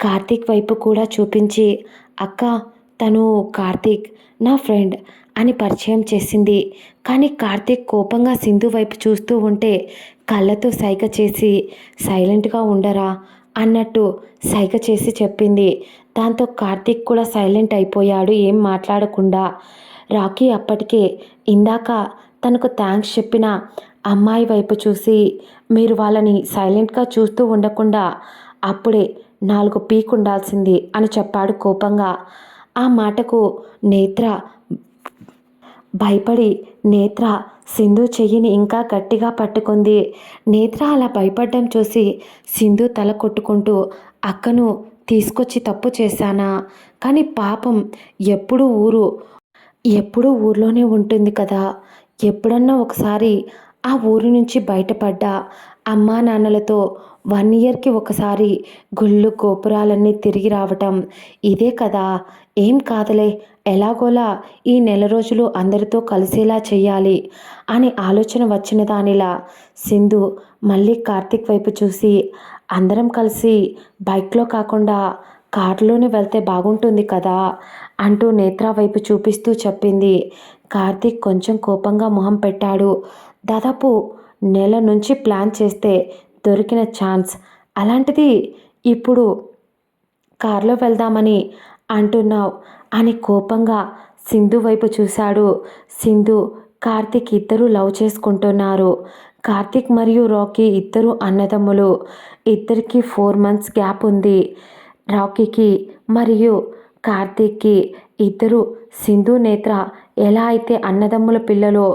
కార్తీక్ వైపు కూడా చూపించి అక్క తను కార్తీక్ నా ఫ్రెండ్ అని పరిచయం చేసింది. కానీ కార్తీక్ కోపంగా సింధు వైపు చూస్తూ ఉంటే కళ్ళతో సైగ చేసి సైలెంట్గా ఉండరా అన్నట్టు సైగ చేసి చెప్పింది. దాంతో కార్తీక్ కూడా సైలెంట్ అయిపోయాడు ఏం మాట్లాడకుండా. రాకీ అప్పటికే ఇందాక తనకు థ్యాంక్స్ చెప్పిన అమ్మాయి వైపు చూసి మీరు వాళ్ళని సైలెంట్గా చూస్తూ ఉండకుండా అప్పుడే 4 పీకుండాల్సింది అని చెప్పాడు కోపంగా. ఆ మాటకు నేత్ర భయపడి సింధు చెయ్యిని ఇంకా గట్టిగా పట్టుకుంది. నేత్ర అలా భయపడ్డం చూసి సింధు తల కొట్టుకుంటూ అక్కను తీసుకొచ్చి తప్పు చేశానా, కానీ పాపం ఎప్పుడూ ఊర్లోనే ఉంటుంది కదా, ఎప్పుడన్నా ఒకసారి ఆ ఊరి నుంచి బయటపడ్డా అమ్మా నాన్నలతో 1 ఇయర్‌కి ఒకసారి గుళ్ళు, గోపురాలన్నీ తిరిగి రావటం ఇదే కదా! ఏం కాదులే, ఎలాగోలా ఈ నెల రోజులు అందరితో కలిసేలా చెయ్యాలి అనే ఆలోచన వచ్చిన దానిలా సింధు మళ్ళీ కార్తీక్ వైపు చూసి, అందరం కలిసి బైక్‌లో కాకుండా కారులోనే వెళ్తే బాగుంటుంది కదా! అంటూ నేత్ర వైపు చూపిస్తూ చెప్పింది. కార్తీక్ కొంచెం కోపంగా మొహం పెట్టాడు. దాదాపు నెల నుంచి ప్లాన్ చేస్తే దొరికిన ఛాన్స్, అలాంటిది ఇప్పుడు కార్‌లో వెళ్దామని అంటున్నావు అని కోపంగా సింధు వైపు చూశాడు. సింధు, కార్తీక్ ఇద్దరూ లవ్ చేసుకుంటున్నారు. కార్తీక్ మరియు రాకీ ఇద్దరు అన్నదమ్ములు. ఇద్దరికీ 4 మంత్స్ గ్యాప్ ఉంది. రాకీకి మరియు కార్తీక్‌కి ఇద్దరు సింధు, నేత్ర ఎలా అయితే అన్నదమ్ముల పిల్లలో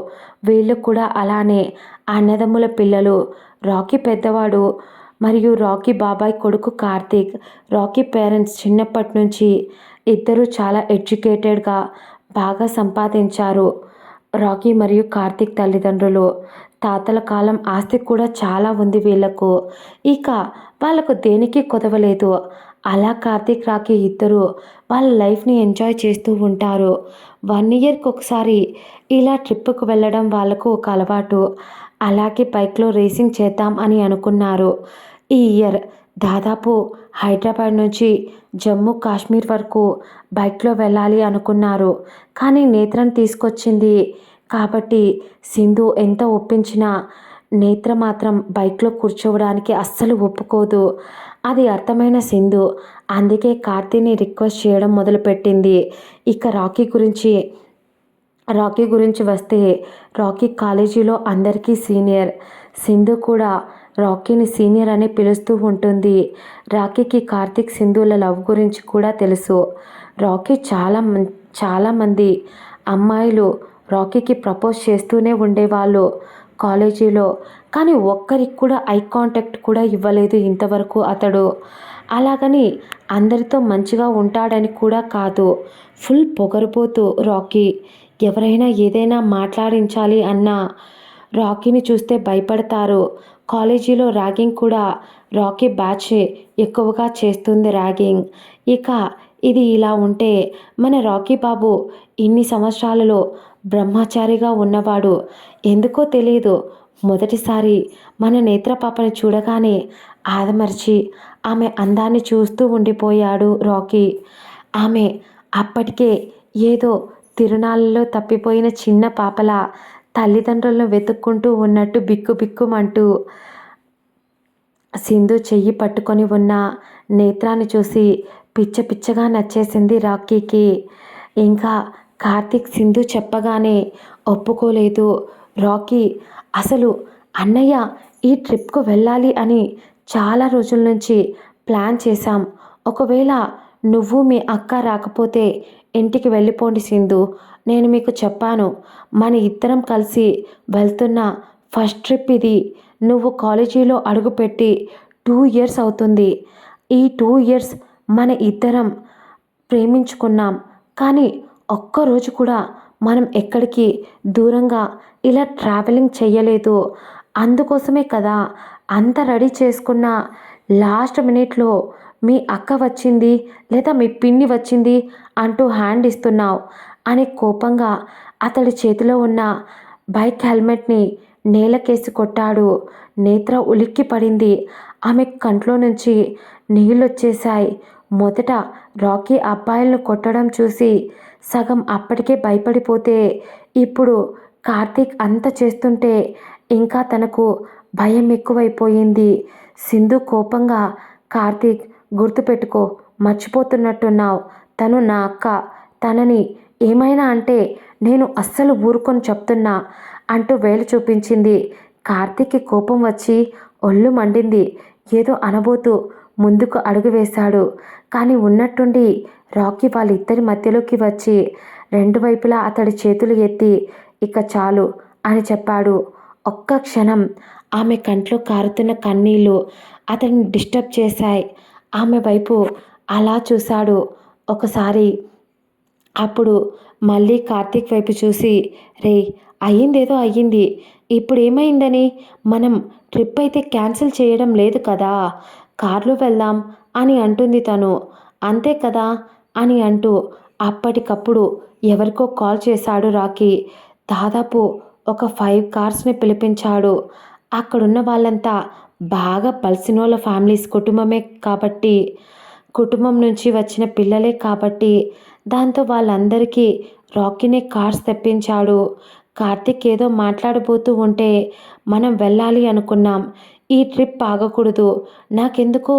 వీళ్ళు కూడా అలానే అన్నదమ్ముల పిల్లలు. రాకీ పెద్దవాడు మరియు రాకీ బాబాయ్ కొడుకు కార్తీక్. రాకీ పేరెంట్స్ చిన్నప్పటి నుంచి ఇద్దరు చాలా ఎడ్యుకేటెడ్‌గా బాగా సంపాదించారు. రాకీ మరియు కార్తీక్ తల్లిదండ్రులు. తాతల కాలం ఆస్తి కూడా చాలా ఉంది వీళ్ళకు. ఇక వాళ్ళకు దేనికి కొదవలేదు. అలా కార్తీక్, రాకీ ఇద్దరు వాళ్ళ లైఫ్‌ని ఎంజాయ్ చేస్తూ ఉంటారు. 1 ఇయర్‌కి ఒకసారి ఇలా ట్రిప్పుకు వెళ్ళడం వాళ్ళకు ఒక అలవాటు. అలాగే బైక్‌లో రేసింగ్ చేద్దాం అని అనుకున్నారు. ఈ ఇయర్ దాదాపు హైదరాబాద్ నుంచి జమ్మూ కాశ్మీర్ వరకు బైక్‌లో వెళ్ళాలి అనుకున్నారు. కానీ నేత్రను తీసుకొచ్చింది కాబట్టి సింధు ఎంత ఒప్పించినా నేత్ర మాత్రం బైక్‌లో కూర్చోవడానికి అస్సలు ఒప్పుకోదు. అది అర్థమైన సింధు అందుకే కార్తీని రిక్వెస్ట్ చేయడం మొదలుపెట్టింది. ఇక రాకీ గురించి వస్తే, రాకీ కాలేజీలో అందరికీ సీనియర్. సింధు కూడా రాకీని సీనియర్ అని పిలుస్తూ ఉంటుంది. రాకీకి కార్తీక్, సింధుల లవ్ గురించి కూడా తెలుసు. రాకీ చాలామంది అమ్మాయిలు రాకీకి ప్రపోజ్ చేస్తూనే ఉండేవాళ్ళు కాలేజీలో. కానీ ఒక్కరికి కూడా ఐ కాంటాక్ట్ కూడా ఇవ్వలేదు ఇంతవరకు అతడు. అలాగని అందరితో మంచిగా ఉంటాడని కూడా కాదు. ఫుల్ పొగరుబోతు రాకీ. ఎవరైనా ఏదైనా మాట్లాడించాలి అన్నా రాకీని చూస్తే భయపడతారు. కాలేజీలో ర్యాగింగ్ కూడా రాకీ బ్యాచ్ ఎక్కువగా చేస్తుంది ర్యాగింగ్. ఇక ఇది ఇలా ఉంటే మన రాకీ బాబు ఇన్ని సంవత్సరాలలో బ్రహ్మచారిగా ఉన్నవాడు. ఎందుకో తెలియదు, మొదటిసారి మన నేత్ర పాపని చూడగానే ఆదమర్చి ఆమె అందాన్ని చూస్తూ ఉండిపోయాడు రాకీ. ఆమె అప్పటికే ఏదో తిరునాళ్ళలో తప్పిపోయిన చిన్న పాపలా తల్లిదండ్రులను వెతుక్కుంటూ ఉన్నట్టు బిక్కుబిక్కుమంటూ సింధు చెయ్యి పట్టుకొని ఉన్న నేత్రాన్ని చూసి పిచ్చగా నచ్చేసింది రాకీకి. ఇంకా కార్తీక్ సింధు చెప్పగానే ఒప్పుకోలేదు. రాకీ, అసలు అన్నయ్య ఈ ట్రిప్కు వెళ్ళాలి అని చాలా రోజుల నుంచి ప్లాన్ చేశాం. ఒకవేళ నువ్వు మీ అక్క రాకపోతే ఇంటికి వెళ్ళిపోండి సింధు. నేను మీకు చెప్పాను, మన ఇద్దరం కలిసి వెళ్తున్న ఫస్ట్ ట్రిప్ ఇది. నువ్వు కాలేజీలో అడుగుపెట్టి 2 ఇయర్స్ అవుతుంది. ఈ 2 ఇయర్స్ మన ఇద్దరం ప్రేమించుకున్నాం. కానీ ఒక్కరోజు కూడా మనం ఎక్కడికి దూరంగా ఇలా ట్రావెలింగ్ చెయ్యలేదు. అందుకోసమే కదా అంత రెడీ చేసుకున్న లాస్ట్ మినిట్లో మీ అక్క వచ్చింది లేదా మీ పిన్ని వచ్చింది అంటూ హ్యాండ్ ఇస్తున్నావు అని కోపంగా అతడి చేతిలో ఉన్న బైక్ హెల్మెట్ని నేలకేసి కొట్టాడు. నేత్ర ఉలిక్కి పడింది. ఆమె కంట్లో నుంచి నీళ్ళొచ్చేశాయి. మొదట రాకీ అబ్బాయిలను కొట్టడం చూసి సగం అప్పటికే భయపడిపోతే, ఇప్పుడు కార్తీక్ అంత చేస్తుంటే ఇంకా తనకు భయం ఎక్కువైపోయింది. సింధు కోపంగా, కార్తీక్, గుర్తుపెట్టుకో, మర్చిపోతున్నట్టున్నావు. తను నా అక్క. తనని ఏమైనా అంటే నేను అస్సలు ఊరుకొని చెప్తున్నా అంటూ వేలు చూపించింది. కార్తీక్కి కోపం వచ్చి ఒళ్ళు మండింది. ఏదో అనబోతూ ముందుకు అడుగు వేశాడు. కానీ ఉన్నట్టుండి రాకీ వాళ్ళిద్దరి మధ్యలోకి వచ్చి 2 వైపులా అతడి చేతులు ఎత్తి ఇక చాలు అని చెప్పాడు. ఒక్క క్షణం ఆమె కంట్లో కారుతున్న కన్నీళ్ళు అతడిని డిస్టర్బ్ చేశాయి. ఆమె వైపు అలా చూశాడు ఒకసారి. అప్పుడు మళ్ళీ కార్తీక్ వైపు చూసి, రే, అయ్యిందేదో అయ్యింది. ఇప్పుడేమైందని? మనం ట్రిప్ అయితే క్యాన్సిల్ చేయడం లేదు కదా! కార్‌లో వెళ్దాం అని అంటుంది తను. అంతే కదా! అని అంటూ అప్పటికప్పుడు ఎవరికో కాల్ చేశాడు రాకీ. దాదాపు ఒక 5 కార్స్‌ని పిలిపించాడు. అక్కడున్న వాళ్ళంతా బాగా బలిసినోళ్ళ ఫ్యామిలీస్ కుటుంబమే కాబట్టి, కుటుంబం నుంచి వచ్చిన పిల్లలే కాబట్టి, దాంతో వాళ్ళందరికీ రాకీనే కార్స్ తెప్పించాడు. కార్తీక్ ఏదో మాట్లాడబోతూ ఉంటే, మనం వెళ్ళాలి అనుకున్నాం. ఈ ట్రిప్ ఆగకూడదు. నాకెందుకో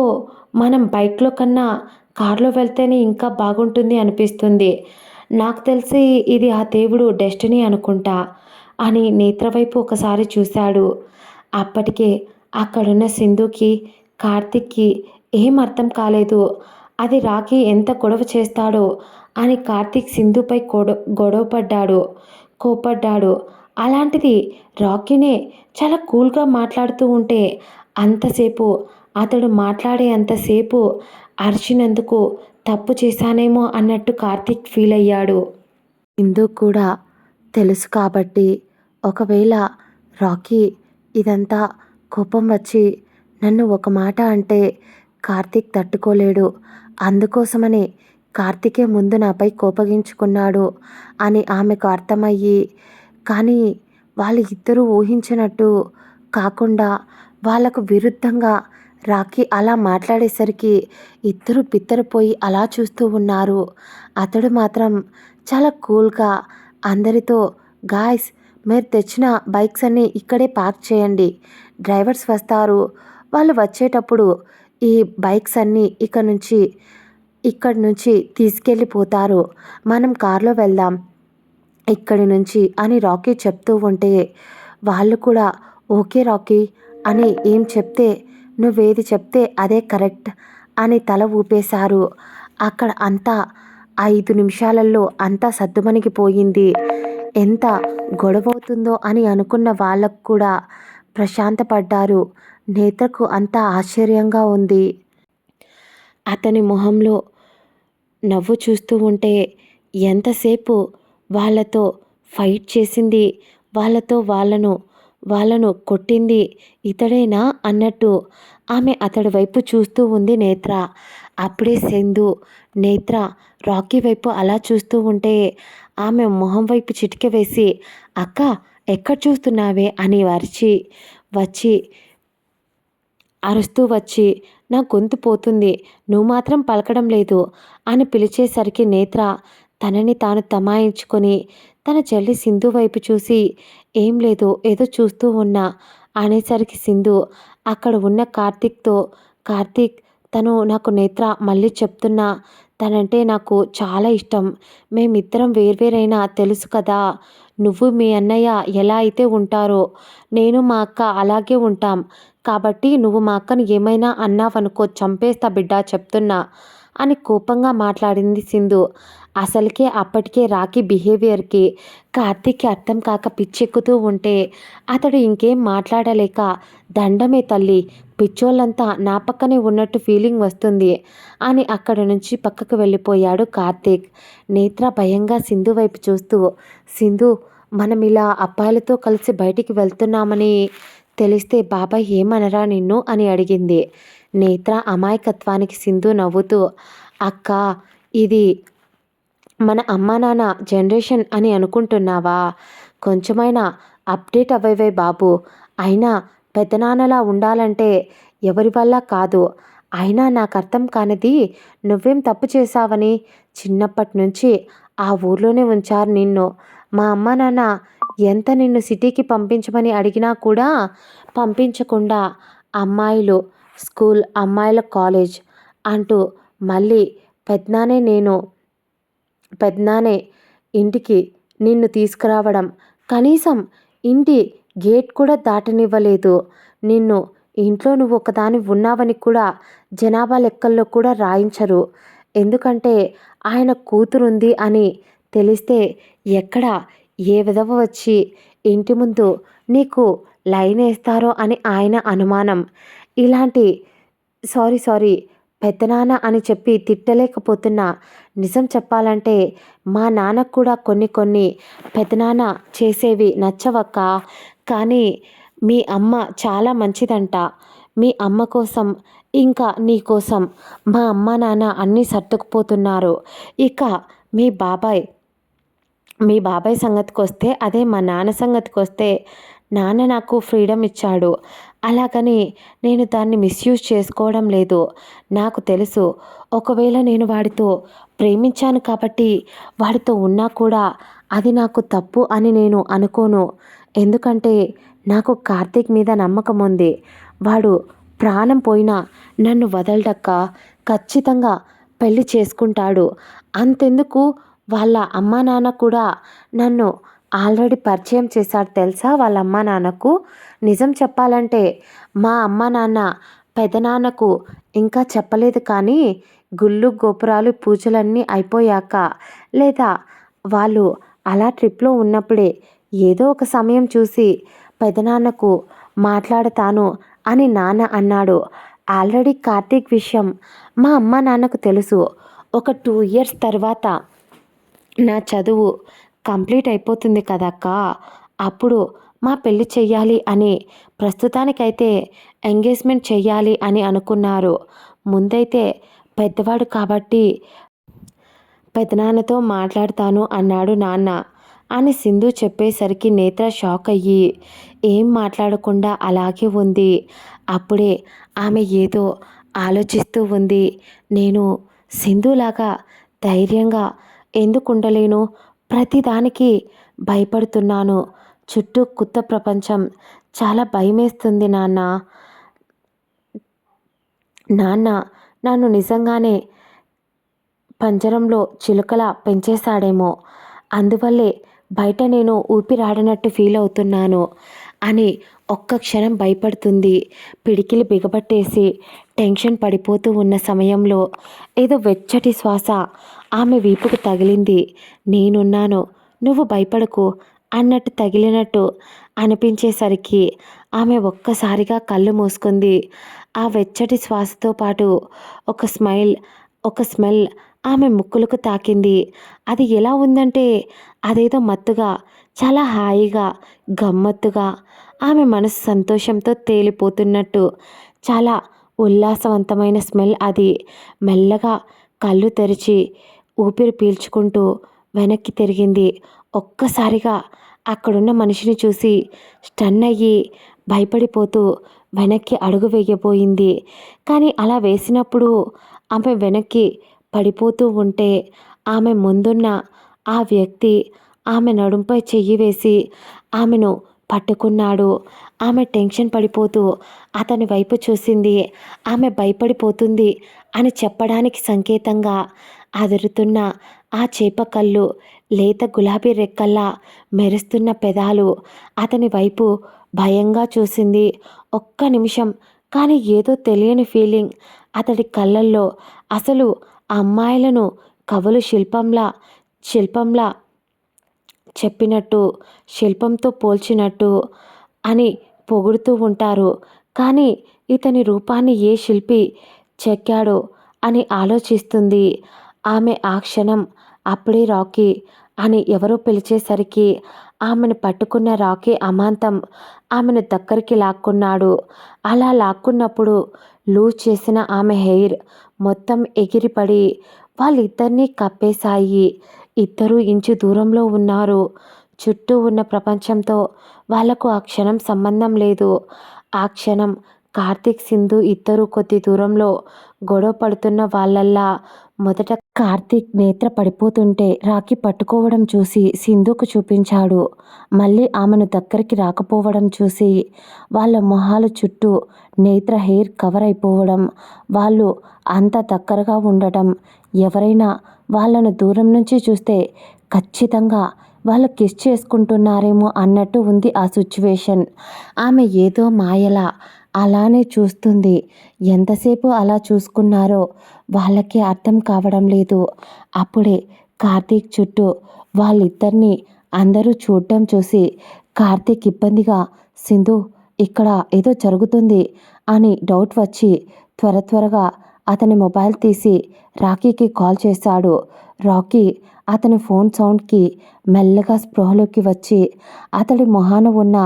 మనం బైక్‌లో కన్నా కార్‌లో వెళ్తేనే ఇంకా బాగుంటుంది అనిపిస్తుంది. నాకు తెలిసి ఇది ఆ దేవుడు డెస్టినీ అనుకుంటా అని నేత్ర వైపు ఒకసారి చూశాడు. అప్పటికే అక్కడున్న సింధుకి, కార్తీక్‌కి ఏం అర్థం కాలేదు. అది రాకీ ఎంత గొడవ చేస్తాడో అని కార్తీక్ సింధుపై గొడవపడ్డాడు, కోప్పడ్డాడు. అలాంటిది రాకీనే చాలా కూల్‌గా మాట్లాడుతూ ఉంటే అంతసేపు అతడు మాట్లాడే అంతసేపు అరిచినందుకు తప్పు చేశానేమో అన్నట్టు కార్తీక్ ఫీల్ అయ్యాడు. సింధు కూడా తెలుసు కాబట్టి ఒకవేళ రాకీ ఇదంతా కోపం వచ్చి నన్ను ఒక మాట అంటే కార్తీక్ తట్టుకోలేడు. అందుకోసమని కార్తీకే ముందు నాపై కోపగించుకున్నాడు అని ఆమెకు అర్థమయ్యి, కానీ వాళ్ళు ఇద్దరూ ఊహించినట్టు కాకుండా వాళ్ళకు విరుద్ధంగా రాకీ అలా మాట్లాడేసరికి ఇద్దరు బిత్తరపోయి అలా చూస్తూ ఉన్నారు. అతడు మాత్రం చాలా కూల్గా అందరితో, గాయ్స్ మీరు తెచ్చిన బైక్స్ అన్నీ ఇక్కడే పార్క్ చేయండి. డ్రైవర్స్ వస్తారు. వాళ్ళు వచ్చేటప్పుడు ఈ బైక్స్ అన్నీ ఇక్కడి నుంచి తీసుకెళ్ళిపోతారు. మనం కార్లో వెళ్దాం ఇక్కడి నుంచి అని రాకీ చెప్తూ ఉంటే వాళ్ళు కూడా ఓకే రాకీ అని ఏం చెప్తే నువ్వేది చెప్తే అదే కరెక్ట్ అని తల ఊపేశారు. అక్కడ అంతా 5 నిమిషాలలో అంతా సద్దుమణిగిపోయింది. ఎంత గొడవవుతుందో అని అనుకున్న వాళ్ళకు కూడా ప్రశాంతపడ్డారు. నేత్రకు అంతా ఆశ్చర్యంగా ఉంది. అతని మొహంలో నవ్వు చూస్తూ ఉంటే ఎంతసేపు వాళ్ళతో ఫైట్ చేసింది, వాళ్ళను కొట్టింది ఇతడేనా అన్నట్టు ఆమె అతడి వైపు చూస్తూ ఉంది నేత్ర. అప్పుడే సింధు నేత్ర రాకీ వైపు అలా చూస్తూ ఉంటే ఆమె మొహం వైపు చిటిక వేసి, అక్క ఎక్కడ చూస్తున్నావే అని అరుస్తూ వచ్చి నా గొంతు పోతుంది, నువ్వు మాత్రం పలకడం లేదు అని పిలిచేసరికి నేత్ర తనని తాను తమాయించుకొని తన చెల్లి సింధు వైపు చూసి ఏం లేదు ఏదో చూస్తూ ఉన్నా అనేసరికి సింధు అక్కడ ఉన్న కార్తీక్తో, కార్తీక్ తను నాకు నేత్ర మళ్ళీ చెప్తున్నా తనంటే నాకు చాలా ఇష్టం. మేమిద్దరం వేర్వేరైనా తెలుసు కదా, నువ్వు మీ అన్నయ్య ఎలా అయితే ఉంటారో నేను మా అక్క అలాగే ఉంటాం. కాబట్టి నువ్వు మా అక్కను ఏమైనా అన్నావనుకో చంపేస్తా బిడ్డా చెప్తున్నా అని కోపంగా మాట్లాడింది సింధు. అసలుకే అప్పటికే రాకీ బిహేవియర్కి కార్తీక్కి అర్థం కాక పిచ్చెక్కుతూ ఉంటే అతడు ఇంకేం మాట్లాడలేక దండమే తల్లి, పిచ్చోళ్ళంతా నా పక్కనే ఉన్నట్టు ఫీలింగ్ వస్తుంది అని అక్కడి నుంచి పక్కకు వెళ్ళిపోయాడు కార్తీక్. నేత్ర భయంగా సింధు వైపు చూస్తూ, సింధు మనం ఇలా అబ్బాయిలతో కలిసి బయటికి వెళ్తున్నామని తెలిస్తే బాబాయ్ ఏమనరా నిన్ను అని అడిగింది. నేత్ర అమాయకత్వానికి సింధు నవ్వుతూ, అక్క ఇది మన అమ్మా నాన్న జనరేషన్ అని అనుకుంటున్నావా? కొంచెమైనా అప్డేట్ అవ్వవే బాబు. అయినా పెద్దనాన్నలా ఉండాలంటే ఎవరి వల్ల కాదు. అయినా నాకు అర్థం కానిది నువ్వేం తప్పు చేశావని చిన్నప్పటి నుంచి ఆ ఊర్లోనే ఉంచారు నిన్ను. మా అమ్మ నాన్న ఎంత నిన్ను సిటీకి పంపించమని అడిగినా కూడా పంపించకుండా అమ్మాయిలు స్కూల్, అమ్మాయిల కాలేజ్ అంటూ మళ్ళీ పెద్దనాన్నే ఇంటికి నిన్ను తీసుకురావడం, కనీసం ఇంటి గేట్ కూడా దాటనివ్వలేదు. నిన్ను ఇంట్లో నువ్వు ఒకదాని ఉన్నావని కూడా జనాభా లెక్కల్లో కూడా రాయించరు. ఎందుకంటే ఆయన కూతురుంది అని తెలిస్తే ఎక్కడ ఏ విధవ వచ్చి ఇంటి ముందు నీకు లైన్ వేస్తారో అని ఆయన అనుమానం. ఇలాంటి సారీ పెద్దనాన్న అని చెప్పి తిట్టలేకపోతున్నా. నిజం చెప్పాలంటే మా నాన్నకు కూడా కొన్ని కొన్ని పెదనాన్న చేసేవి నచ్చవక్క. కానీ మీ అమ్మ చాలా మంచిదంట. మీ అమ్మ కోసం, ఇంకా నీ కోసం మా అమ్మ నాన్న అన్నీ సర్దుకుపోతున్నారు. ఇక మీ బాబాయ్ మీ బాబాయ్ సంగతికొస్తే, అదే మా నాన్న సంగతికొస్తే, నాన్న నాకు ఫ్రీడమ్ ఇచ్చాడు. అలాగని నేను దాన్ని మిస్‌యూజ్ చేసుకోవడం లేదు. నాకు తెలుసు, ఒకవేళ నేను వాడితో ప్రేమించాను కాబట్టి, వాడితో ఉన్నా కూడా అది నాకు తప్పు అని నేను అనుకోను. ఎందుకంటే నాకు కార్తీక్ మీద నమ్మకం ఉంది. వాడు ప్రాణం పోయినా నన్ను వదలడక్కా. ఖచ్చితంగా పెళ్లి చేసుకుంటాడు. అంతెందుకు, వాళ్ళ అమ్మా నాన్న కూడా నన్ను ఆల్రెడీ పరిచయం చేశాడు తెలుసా వాళ్ళ అమ్మా నాన్నకు. నిజం చెప్పాలంటే మా అమ్మా నాన్న పెదనాన్నకు ఇంకా చెప్పలేదు కానీ గుళ్ళు గోపురాలు పూజలన్నీ అయిపోయాక, లేదా వాళ్ళు అలా ట్రిప్లో ఉన్నప్పుడే ఏదో ఒక సమయం చూసి పెదనాన్నకు మాట్లాడతాను అని నాన్న అన్నాడు. ఆల్రెడీ కార్తీక్ విషయం మా అమ్మా నాన్నకు తెలుసు. ఒక 2 ఇయర్స్ తర్వాత నా చదువు కంప్లీట్ అయిపోతుంది కదక్క. అప్పుడు మా పెళ్లి చెయ్యాలి అని, ప్రస్తుతానికైతే ఎంగేజ్మెంట్ చెయ్యాలి అని అనుకున్నారు. ముందైతే పెద్దవాడు కాబట్టి పెదనాన్నతో మాట్లాడతాను అన్నాడు నాన్న అని సింధు చెప్పేసరికి నేత్ర షాక్ అయ్యి ఏం మాట్లాడకుండా అలాగే ఉంది. అప్పుడే ఆమె ఏదో ఆలోచిస్తూ ఉంది. నేను సింధులాగా ధైర్యంగా ఎందుకు ఉండలేను? ప్రతిదానికి భయపడుతున్నాను. చుట్టూ కొత్త ప్రపంచం. చాలా భయమేస్తుంది నాన్న. నాన్న నన్ను నిజంగానే పంజరంలో చిలుకలా పెంచేశాడేమో. అందువల్లే బయట నేను ఊపిరాడనట్టు ఫీల్ అవుతున్నాను అని ఒక్క క్షణం భయపడుతుంది. పిడికిలి బిగబట్టేసి టెన్షన్ పడిపోతూ ఉన్న సమయంలో ఏదో వెచ్చటి శ్వాస ఆమె వీపుకు తగిలింది. నేనున్నాను, నువ్వు భయపడకు అన్నట్టు తగిలినట్టు అనిపించేసరికి ఆమె ఒక్కసారిగా కళ్ళు మూసుకుంది. ఆ వెచ్చటి శ్వాసతో పాటు ఒక స్మెల్ ఆమె ముక్కులకు తాకింది. అది ఎలా ఉందంటే అదేదో మత్తుగా, చాలా హాయిగా, గమ్మత్తుగా, ఆమె మనసు సంతోషంతో తేలిపోతున్నట్టు, చాలా ఉల్లాసవంతమైన స్మెల్ అది. మెల్లగా కళ్ళు తెరిచి ఊపిరి పీల్చుకుంటూ వెనక్కి తిరిగింది. ఒక్కసారిగా అక్కడున్న మనిషిని చూసి స్టన్ అయ్యి భయపడిపోతూ వెనక్కి అడుగు వేయబోయింది. కానీ అలా వేసినప్పుడు ఆమె వెనక్కి పడిపోతూ ఉంటే ఆమె ముందున్న ఆ వ్యక్తి ఆమె నడుంపై చెయ్యి వేసి ఆమెను పట్టుకున్నాడు. ఆమె టెన్షన్ పడిపోతూ అతని వైపు చూసింది. ఆమె భయపడిపోతుంది అని చెప్పడానికి సంకేతంగా అదురుతున్న ఆ చేప కళ్ళు, లేత గులాబీ రెక్కల్లా మెరుస్తున్న పెదాలు, అతని వైపు భయంగా చూసింది. ఒక్క నిమిషం, కానీ ఏదో తెలియని ఫీలింగ్ అతడి కళ్ళల్లో. అసలు అమ్మాయిలను కవులు శిల్పంలా చెప్పినట్టు, శిల్పంతో పోల్చినట్టు అని పొగుడుతూ ఉంటారు. కానీ ఇతని రూపాన్ని ఏ శిల్పి చెక్కాడో అని ఆలోచిస్తుంది ఆమె ఆ క్షణం. అప్పుడే రాకీ అని ఎవరో పిలిచేసరికి ఆమెను పట్టుకున్న రాకీ అమాంతం ఆమెను దగ్గరికి లాక్కున్నాడు. అలా లాక్కున్నప్పుడు లూజ్ చేసిన ఆమె హెయిర్ మొత్తం ఎగిరిపడి వాళ్ళిద్దరినీ కప్పేశాయి. ఇద్దరూ ఇంచు దూరంలో ఉన్నారు. చుట్టూ ఉన్న ప్రపంచంతో వాళ్లకు ఆ క్షణం సంబంధం లేదు. ఆ క్షణం కార్తీక్, సింధు ఇద్దరూ కొద్ది దూరంలో గొడవ పడుతున్న వాళ్ళల్లా. మొదట కార్తీక్ నేత్ర పడిపోతుంటే రాకీ పట్టుకోవడం చూసి సింధుకు చూపించాడు. మళ్ళీ ఆమెను దగ్గరికి రాకపోవడం చూసి వాళ్ళ మొహాలు చుట్టూ నేత్ర హెయిర్ కవర్ అయిపోవడం, వాళ్ళు అంత దగ్గరగా ఉండటం, ఎవరైనా వాళ్ళను దూరం నుంచి చూస్తే ఖచ్చితంగా వాళ్ళు కిస్ చేసుకుంటున్నారేమో అన్నట్టు ఉంది ఆ సిచ్యువేషన్. ఆమె ఏదో మాయలా అలానే చూస్తుంది. ఎంతసేపు అలా చూసుకున్నారో వాళ్ళకి అర్థం కావడం లేదు. అప్పుడే కార్తీక్ చుట్టూ వాళ్ళిద్దరినీ అందరూ చూడటం చూసి కార్తీక్ ఇబ్బందిగా సింధు ఇక్కడ ఏదో జరుగుతుంది అని డౌట్ వచ్చి త్వరగా అతని మొబైల్ తీసి రాకీకి కాల్ చేశాడు. రాకీ అతని ఫోన్ సౌండ్కి మెల్లగా స్పృహలోకి వచ్చి అతడి మొహాన ఉన్న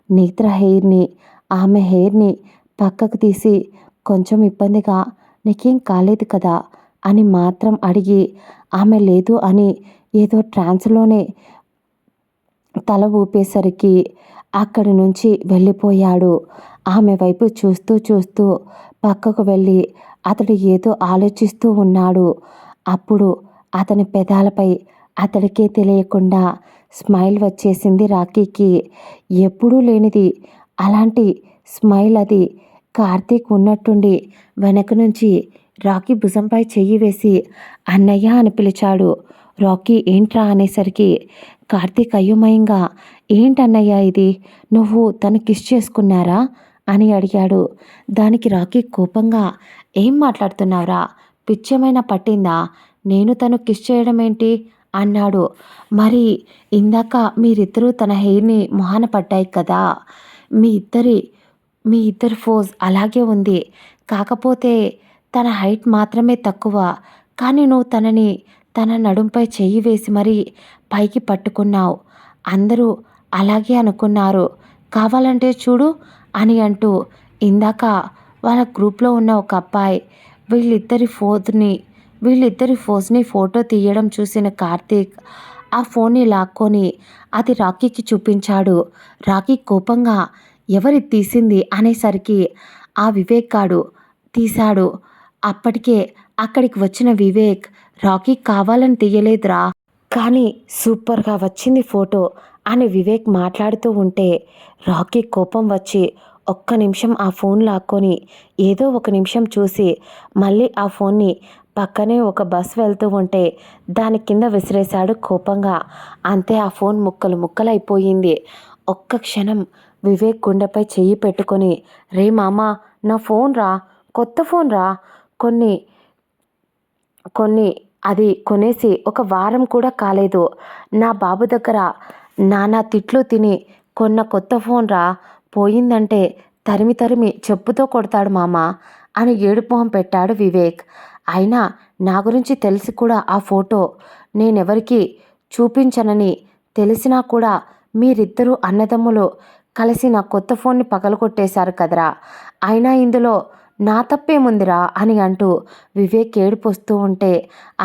నేత్ర హెయిర్ని, ఆమె హెయిర్ని పక్కకు తీసి కొంచెం ఇబ్బందిగా నీకేం కాలేదు కదా అని మాత్రం అడిగి ఆమె లేదు అని ఏదో ట్రాన్స్లోనే తల ఊపేసరికి అక్కడి నుంచి వెళ్ళిపోయాడు. ఆమె వైపు చూస్తూ చూస్తూ పక్కకు వెళ్ళి అతడు ఏదో ఆలోచిస్తూ ఉన్నాడు. అప్పుడు అతని పెదాలపై అతడికే తెలియకుండా స్మైల్ వచ్చేసింది రాకీకి. ఎప్పుడూ లేనిది అలాంటి స్మైల్ అది. కార్తీక్ ఉన్నట్టుండి వెనక నుంచి రాకీ భుజంపై చెయ్యి వేసి అన్నయ్య అని పిలిచాడు. రాకీ ఏంట్రా అనేసరికి కార్తీక్ అయోమయంగా ఏంటన్నయ్య ఇది, నువ్వు తను కిస్ చేసుకున్నారా అని అడిగాడు. దానికి రాకీ కోపంగా ఏం మాట్లాడుతున్నావురా, పిచ్చేమైనా పట్టిందా, నేను తను కిస్ చేయడం ఏంటి అన్నాడు. మరి ఇందాక మీరిద్దరూ తన హెయిర్ని మొహాన పడ్డాయి కదా, మీ ఇద్దరి ఫోజ్ అలాగే ఉంది. కాకపోతే తన హైట్ మాత్రమే తక్కువ. కానీ నువ్వు తన నడుంపై చెయ్యి వేసి మరీ పైకి పట్టుకున్నావు. అందరూ అలాగే అనుకున్నారు. కావాలంటే చూడు అని అంటూ ఇందాక వాళ్ళ గ్రూప్లో ఉన్న ఒక అబ్బాయి వీళ్ళిద్దరి ఫోజ్ని ఫోటో తీయడం చూసిన కార్తీక్ ఆ ఫోన్ని లాక్కొని అది రాకీకి చూపించాడు. రాకీ కోపంగా ఎవరి తీసింది అనేసరికి ఆ వివేక్ గాడు తీశాడు. అప్పటికే అక్కడికి వచ్చిన వివేక్ రాకీ కావాలని తీయలేదురా, కానీ సూపర్గా వచ్చింది ఫోటో అని వివేక్ మాట్లాడుతూ ఉంటే రాకీ కోపం వచ్చి ఒక్క నిమిషం ఆ ఫోన్ లాక్కొని ఏదో ఒక నిమిషం చూసి మళ్ళీ ఆ ఫోన్ని పక్కనే ఒక బస్ వెళ్తూ ఉంటే దాని కింద విసిరేశాడు కోపంగా. అంతే ఆ ఫోన్ ముక్కలు ముక్కలైపోయింది. ఒక్క క్షణం వివేక్ గుండెపై చెయ్యి పెట్టుకొని రే మామా, నా ఫోన్ రా, కొత్త ఫోన్ రా, కొన్ని అది కొనేసి ఒక వారం కూడా కాలేదు. నా బాబు దగ్గర నానా తిట్లు తిని కొన్న కొత్త ఫోన్ రా, పోయిందంటే తరిమి తరిమి చెప్పుతో కొడతాడు మామ అని ఏడుమొహం పెట్టాడు వివేక్. అయినా నా గురించి తెలిసి కూడా ఆ ఫోటో నేనెవరికి చూపించనని తెలిసినా కూడా మీరిద్దరూ అన్నదమ్ములు కలిసి నా కొత్త ఫోన్ని పగలగొట్టేశారు కదరా, అయినా ఇందులో నా తప్పేముందిరా అని అంటూ వివేక్ ఏడుపొస్తూ ఉంటే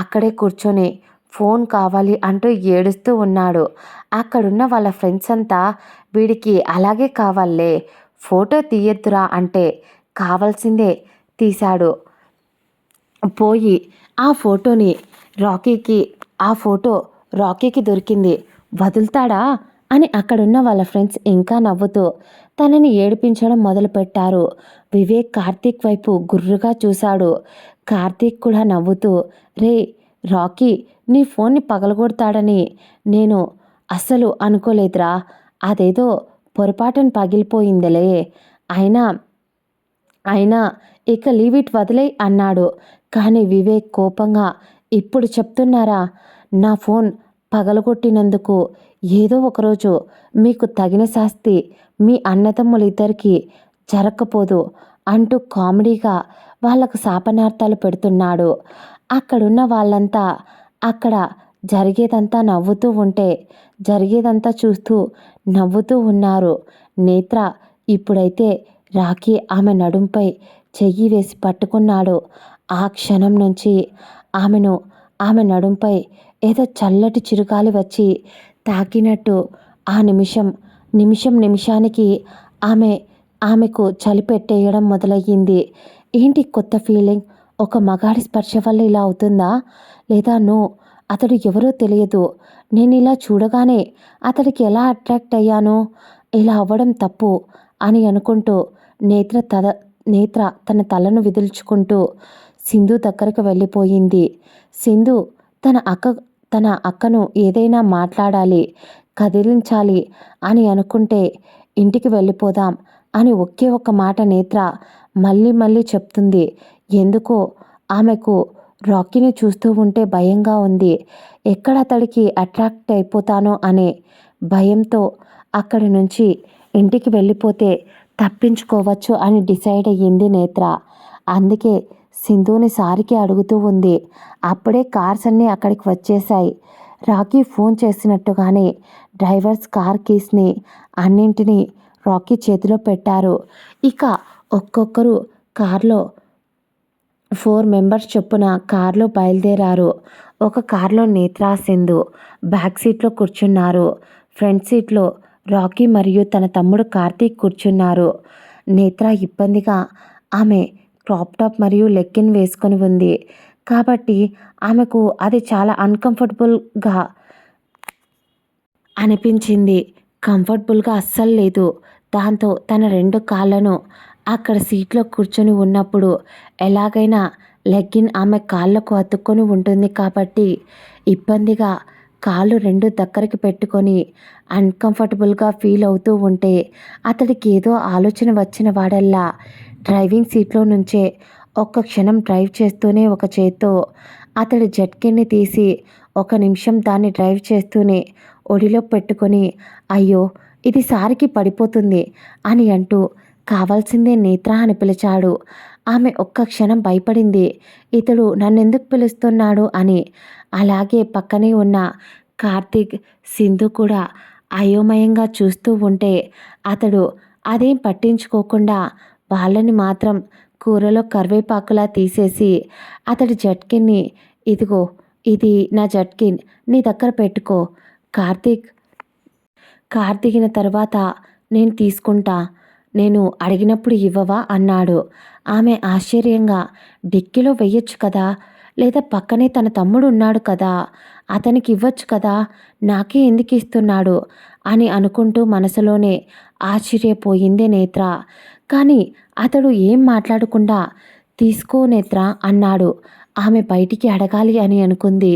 అక్కడే కూర్చొని ఫోన్ కావాలి అంటూ ఏడుస్తూ ఉన్నాడు. అక్కడున్న వాళ్ళ ఫ్రెండ్స్ అంతా వీడికి అలాగే కావాలే, ఫోటో తీయొద్దురా అంటే కావాల్సిందే తీశాడు. పోయి ఆ ఫోటో రాకీకి దొరికింది, వదులుతాడా అని అక్కడున్న వాళ్ళ ఫ్రెండ్స్ ఇంకా నవ్వుతూ తనని ఏడిపించడం మొదలుపెట్టారు. వివేక్ కార్తీక్ వైపు గుర్రుగా చూశాడు. కార్తీక్ కూడా నవ్వుతూ రే రాకీ, నీ ఫోన్ని పగలగొడతాడని నేను అస్సలు అనుకోలేదురా, అదేదో పొరపాటున పగిలిపోయిందిలే, అయినా ఇక లీవ్ ఇట్ వదిలేయ్ అన్నాడు. కానీ వివేక్ కోపంగా ఇప్పుడు చెప్తున్నారా, నా ఫోన్ పగలగొట్టినందుకు ఏదో ఒకరోజు మీకు తగిన శాస్తి మీ అన్నదమ్ములిద్దరికీ జరగకపోదు అంటూ కామెడీగా వాళ్ళకు శాపనార్థాలు పెడుతున్నాడు. అక్కడున్న వాళ్ళంతా అక్కడ జరిగేదంతా చూస్తూ నవ్వుతూ ఉన్నారు. నేత్ర ఇప్పుడైతే రాకీ ఆమె నడుంపై చెయ్యి వేసి పట్టుకున్నాడు. ఆ క్షణం నుంచి ఆమె నడుంపై ఏదో చల్లటి చిరుగాలి వచ్చి తాకినట్టు ఆ నిమిషానికి ఆమెకు చలి పెట్టేయడం మొదలయ్యింది. ఏంటి కొత్త ఫీలింగ్, ఒక మగాడి స్పర్శ వల్ల ఇలా అవుతుందా, లేదా అతడు ఎవరో తెలియదు, నేను ఇలా చూడగానే అతడికి ఎలా అట్రాక్ట్ అయ్యాను, ఇలా అవ్వడం తప్పు అని అనుకుంటూ నేత్ర తన తలను విదిల్చుకుంటూ సింధు దగ్గరకు వెళ్ళిపోయింది. సింధు తన అక్కను ఏదైనా మాట్లాడాలి, కదిలించాలి అని అనుకుంటే ఇంటికి వెళ్ళిపోదాం అని ఒకే ఒక్క మాట నేత్ర మళ్ళీ మళ్ళీ చెప్తుంది. ఎందుకో ఆమెకు రాకీని చూస్తూ ఉంటే భయంగా ఉంది. ఎక్కడ అతడికి అట్రాక్ట్ అయిపోతానో అనే భయంతో అక్కడి నుంచి ఇంటికి వెళ్ళిపోతే తప్పించుకోవచ్చు అని డిసైడ్ అయ్యింది నేత్ర. అందుకే సింధుని సారికి అడుగుతూ ఉంది. అప్పుడే కార్స్ అన్నీ అక్కడికి వచ్చేశాయి. రాకీ ఫోన్ చేసినట్టుగానే డ్రైవర్స్ కార్ కీస్ని అన్నింటినీ రాకీ చేతిలో పెట్టారు. ఇక ఒక్కొక్కరు కార్లో 4 మెంబర్స్ చొప్పున కార్లో బయలుదేరారు. ఒక కార్లో నేత్ర, సింధు బ్యాక్ సీట్లో కూర్చున్నారు. ఫ్రంట్ సీట్లో రాకీ మరియు తన తమ్ముడు కార్తీక్ కూర్చున్నారు. నేత్ర ఇబ్బందిగా ఆమె క్రాప్ టాప్ మరియు లెగ్గిన్ వేసుకొని ఉంది. కాబట్టి ఆమెకు అది చాలా అన్‌కంఫర్టబుల్‌గా అనిపించింది. కంఫర్టబుల్‌గా అస్సలు లేదు. దాంతో తన 2 కాళ్ళను అక్కడ సీట్లో కూర్చొని ఉన్నప్పుడు ఎలాగైనా లెగ్గిన్ ఆమె కాళ్ళకు అతుక్కొని ఉంటుంది కాబట్టి ఇబ్బందిగా కాళ్ళు 2 దగ్గరికి పెట్టుకొని అన్‌కంఫర్టబుల్‌గా ఫీల్ అవుతూ ఉంటే అతడికి ఏదో ఆలోచన వచ్చిన వాడల్లా డ్రైవింగ్ సీట్లో నుంచే ఒక్క క్షణం డ్రైవ్ చేస్తూనే ఒక చేత్తో అతడి జర్కిన్ని తీసి 1 నిమిషం దాన్ని డ్రైవ్ చేస్తూనే ఒడిలో పెట్టుకొని అయ్యో ఇది సారికి పడిపోతుంది అని అంటూ కావాల్సిందే నేత్ర అని పిలిచాడు. ఆమె ఒక్క క్షణం భయపడింది. ఇతడు నన్నెందుకు పిలుస్తున్నాడు అని. అలాగే పక్కనే ఉన్న కార్తీక్, సింధు కూడా అయోమయంగా చూస్తూ ఉంటే అతడు అదేం పట్టించుకోకుండా వాళ్ళని మాత్రం కూరలో కరివేపాకులా తీసేసి అతడి జర్కిన్ని ఇదిగో ఇది నా జర్కిన్ నీ దగ్గర పెట్టుకో కార్తీక్. కార్ దిగిన తర్వాత నేను తీసుకుంటా. నేను అడిగినప్పుడు ఇవ్వవా అన్నాడు. ఆమె ఆశ్చర్యంగా డిక్కీలో వెయ్యొచ్చు కదా, లేదా పక్కనే తన తమ్ముడు ఉన్నాడు కదా, అతనికి ఇవ్వచ్చు కదా, నాకే ఎందుకు ఇస్తున్నాడు అని అనుకుంటూ మనసులోనే ఆశ్చర్యపోయింది నేత్ర. కానీ అతడు ఏం మాట్లాడకుండా తీసుకో నేత్ర అన్నాడు. ఆమె బయటికి అడగాలి అని అనుకుంది.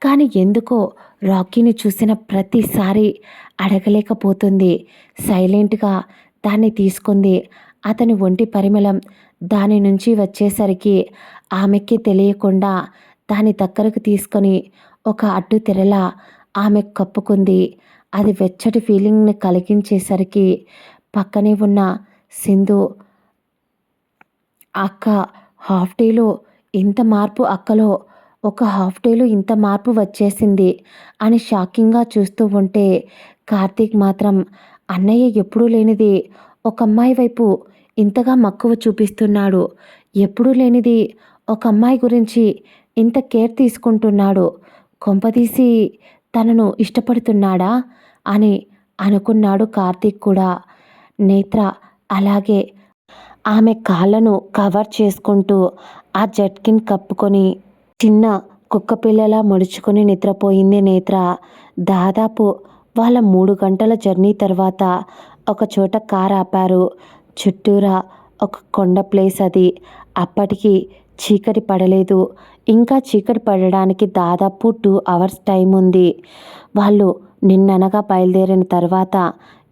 కానీ ఎందుకో రాకీని చూసిన ప్రతిసారి అడగలేకపోతుంది. సైలెంట్గా దాన్ని తీసుకుంది. అతని ఒంటి పరిమళం దాని నుంచి వచ్చేసరికి ఆమెకి తెలియకుండా దాని దగ్గరకు తీసుకొని ఒక అడ్డు తెరలా ఆమె కప్పుకుంది. అది వెచ్చటి ఫీలింగ్ని కలిగించేసరికి పక్కనే ఉన్న సింధు అక్క హాఫ్ డేలో ఇంత మార్పు అక్కలో ఒక హాఫ్ డేలో ఇంత మార్పు వచ్చేసింది అని షాకింగ్గా చూస్తూ ఉంటే కార్తీక్ మాత్రం అన్నయ్య ఎప్పుడూ లేనిది ఒక అమ్మాయి వైపు ఇంతగా మక్కువ చూపిస్తున్నాడు. ఎప్పుడూ లేనిది ఒక అమ్మాయి గురించి ఇంత కేర్ తీసుకుంటున్నాడు. కొంపదీసి తనను ఇష్టపడుతున్నాడా అని అనుకున్నాడు కార్తీక్ కూడా. నేత్ర అలాగే ఆమె కాళ్ళను కవర్ చేసుకుంటూ ఆ జర్కిన్ కప్పుకొని చిన్న కుక్కపిల్లలా ముడుచుకొని నిద్రపోయింది నేత్ర. దాదాపు వాళ్ళ 3 గంటల జర్నీ తర్వాత ఒక చోట కార్ ఆపారు. చుట్టూరా ఒక కొండ ప్లేస్ అది. అప్పటికి చీకటి పడలేదు. ఇంకా చీకటి పడడానికి దాదాపు 2 అవర్స్ టైం ఉంది. వాళ్ళు నిన్ననగా బయలుదేరిన తర్వాత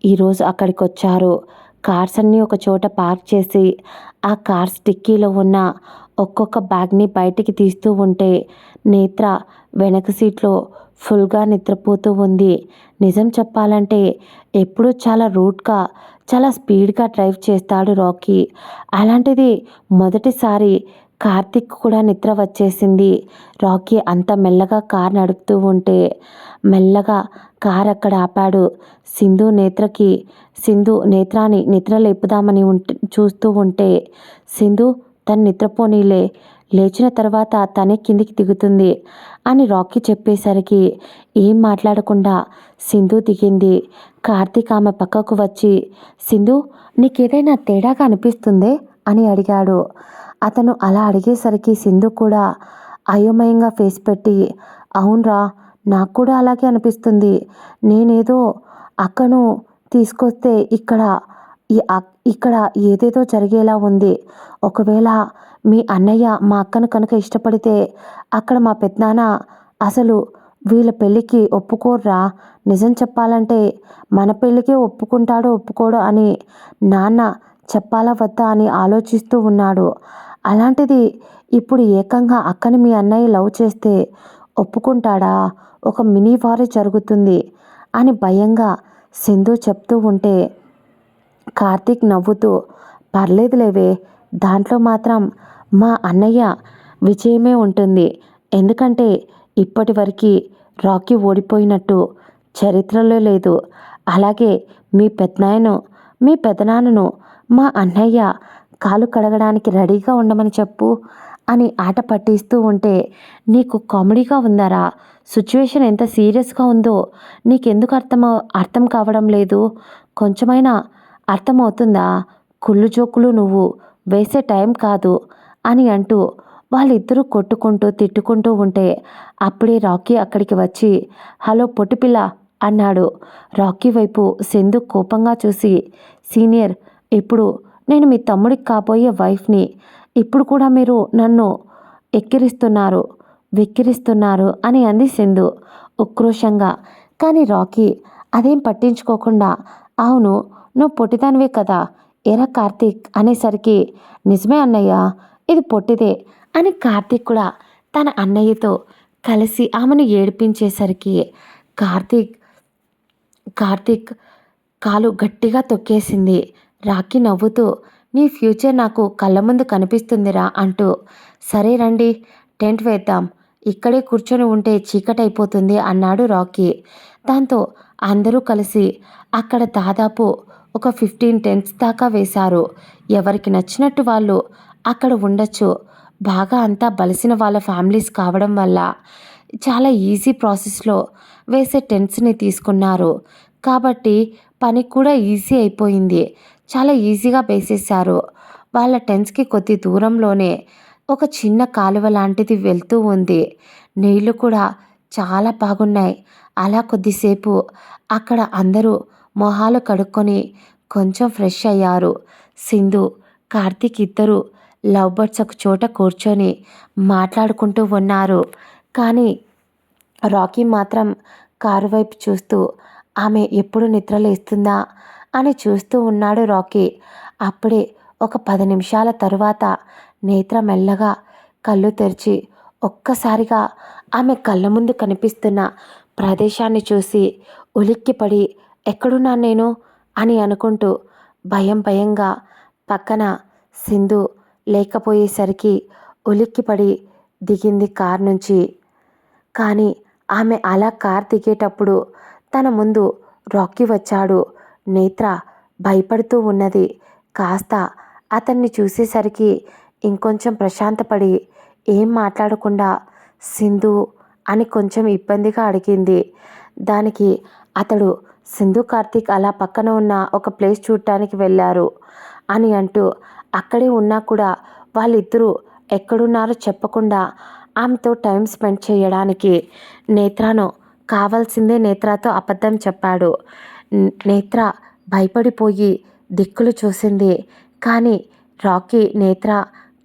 ఈరోజు అక్కడికి వచ్చారు. కార్స్ అన్నీ ఒక చోట పార్క్ చేసి ఆ కార్స్ డిక్కీలో ఉన్న ఒక్కొక్క బ్యాగ్ని బయటికి తీస్తూ ఉంటే నేత్ర వెనక సీట్లో ఫుల్గా నిద్రపోతూ ఉంది. నిజం చెప్పాలంటే ఎప్పుడూ చాలా రూట్గా చాలా స్పీడ్గా డ్రైవ్ చేస్తాడు రాకీ. అలాంటిది మొదటిసారి కార్తీక్ కూడా నిద్ర వచ్చేసింది. రాకీ అంత మెల్లగా కార్ నడుపుతూ ఉంటే మెల్లగా కార్ అక్కడ ఆపాడు. సింధు నేత్రాన్ని నిద్ర లేపుదామని చూస్తూ ఉంటే సింధు తను నిద్రపోనీలే, లేచిన తర్వాత తనే కిందికి దిగుతుంది అని రాకీ చెప్పేసరికి ఏం మాట్లాడకుండా సింధు దిగింది. కార్తీక్ ఆమె పక్కకు వచ్చి సింధు నీకేదైనా తేడాగా అనిపిస్తుందే అని అడిగాడు. అతను అలా అడిగేసరికి సింధు కూడా అయోమయంగా ఫేస్ పెట్టి అవునరా నాకు కూడా అలాగే అనిపిస్తుంది. నేనేదో అక్కను తీసుకొస్తే ఇక్కడ ఏదేదో జరిగేలా ఉంది. ఒకవేళ మీ అన్నయ్య మా అక్కను కనుక ఇష్టపడితే అక్కడ మా పెద్దనాన్న అసలు వీళ్ళ పెళ్ళికి ఒప్పుకోర్రా. నిజం చెప్పాలంటే మన పెళ్ళికే ఒప్పుకుంటాడో ఒప్పుకోడో అని నాన్న చెప్పాలా వద్దా అని ఆలోచిస్తూ ఉన్నాడు. అలాంటిది ఇప్పుడు ఏకంగా అక్కని మీ అన్నయ్య లవ్ చేస్తే ఒప్పుకుంటాడా? ఒక మినీ వారే జరుగుతుంది అని భయంగా సింధు చెప్తూ ఉంటే కార్తీక్ నవ్వుతూ పర్లేదులేవే, దాంట్లో మాత్రం మా అన్నయ్య విజయమే ఉంటుంది. ఎందుకంటే ఇప్పటి వరకు రాకీ ఓడిపోయినట్టు చరిత్రలో లేదు. అలాగే మీ పెదనాన్నను మా అన్నయ్య కాలు కడగడానికి రెడీగా ఉండమని చెప్పు అని ఆట పట్టిస్తూ ఉంటే నీకు కామెడీగా ఉందారా? సిచ్యువేషన్ ఎంత సీరియస్గా ఉందో నీకెందుకు అర్థం కావడం లేదు? కొంచెమైనా అర్థమవుతుందా? కుళ్ళు జోకులు నువ్వు వేసే టైం కాదు అని అంటూ వాళ్ళిద్దరూ కొట్టుకుంటూ తిట్టుకుంటూ ఉంటే అప్పుడే రాకీ అక్కడికి వచ్చి హలో పొట్టిపిల్ల అన్నాడు. రాకీ వైపు సింధు కోపంగా చూసి సీనియర్, ఇప్పుడు నేను మీ తమ్ముడికి కాబోయే వైఫ్ని. ఇప్పుడు కూడా మీరు నన్ను ఎక్కిరిస్తున్నారు వెక్కిరిస్తున్నారు అని అంది సింధు ఉక్రోషంగా. కానీ రాకీ అదేం పట్టించుకోకుండా అవును నువ్వు పొట్టిదానివే కదా ఎరా కార్తీక్ అనేసరికి నిజమే అన్నయ్య ఇది పొట్టిదే అని కార్తీక్ కూడా తన అన్నయ్యతో కలిసి ఆమెను ఏడిపించేసరికి కార్తీక్ కార్తీక్ కాలు గట్టిగా తొక్కేసింది. రాకీ నవ్వుతూ నీ ఫ్యూచర్ నాకు కళ్ళ ముందు కనిపిస్తుందిరా అంటూ సరే రండి టెంట్ వేద్దాం, ఇక్కడే కూర్చొని ఉంటే చీకటైపోతుంది అన్నాడు రాకీ. దాంతో అందరూ కలిసి అక్కడ దాదాపు ఒక 15 టెంట్స్ దాకా వేశారు. ఎవరికి నచ్చినట్టు వాళ్ళు అక్కడ ఉండొచ్చు. బాగా అంతా బలిసిన వాళ్ళ ఫ్యామిలీస్ కావడం వల్ల చాలా ఈజీ ప్రాసెస్లో వేసే టెంట్స్ని తీసుకున్నారు. కాబట్టి పని కూడా ఈజీ అయిపోయింది. చాలా ఈజీగా వేసేశారు. వాళ్ళ టెంట్స్కి కొద్ది దూరంలోనే ఒక చిన్న కాలువ లాంటిది వెళ్తూ ఉంది. నీళ్లు కూడా చాలా బాగున్నాయి. అలా కొద్దిసేపు అక్కడ అందరూ మొహాలు కడుక్కొని కొంచెం ఫ్రెష్ అయ్యారు. సింధు కార్తీక్ ఇద్దరు లవ్ బర్డ్స్ ఒక చోట కూర్చొని మాట్లాడుకుంటూ ఉన్నారు. కానీ రాకీ మాత్రం కారు వైపు చూస్తూ ఆమె ఎప్పుడు నిద్రలేస్తుందా అని చూస్తూ ఉన్నాడు రాకీ. అప్పుడే ఒక 10 నిమిషాల తరువాత నేత్ర మెల్లగా కళ్ళు తెరిచి ఒక్కసారిగా ఆమె కళ్ళ ముందు కనిపిస్తున్న ప్రదేశాన్ని చూసి ఉలిక్కిపడి ఎక్కడున్నాను నేను అని అనుకుంటూ భయంగా పక్కన సింధు లేకపోయేసరికి ఉలిక్కిపడి దిగింది కార్ నుంచి. కానీ ఆమె అలా కార్ దిగేటప్పుడు తన ముందు రాకీ వచ్చాడు. నేత్ర భయపడుతూ ఉన్నది. కాస్త అతన్ని చూసేసరికి ఇంకొంచెం ప్రశాంతపడి ఏం మాట్లాడకుండా సింధు అని కొంచెం ఇబ్బందిగా అడిగింది. దానికి అతడు సింధు కార్తీక్ అలా పక్కన ఉన్న ఒక ప్లేస్ చూడటానికి వెళ్ళారు అని అంటూ అక్కడే ఉన్నా కూడా వాళ్ళిద్దరూ ఎక్కడున్నారో చెప్పకుండా ఆమెతో టైం స్పెండ్ చేయడానికి నేత్రను కావాల్సిందే నేత్రతో అబద్ధం చెప్పాడు. నేత్ర భయపడిపోయి దిక్కులు చూసింది. కానీ రాకీ నేత్ర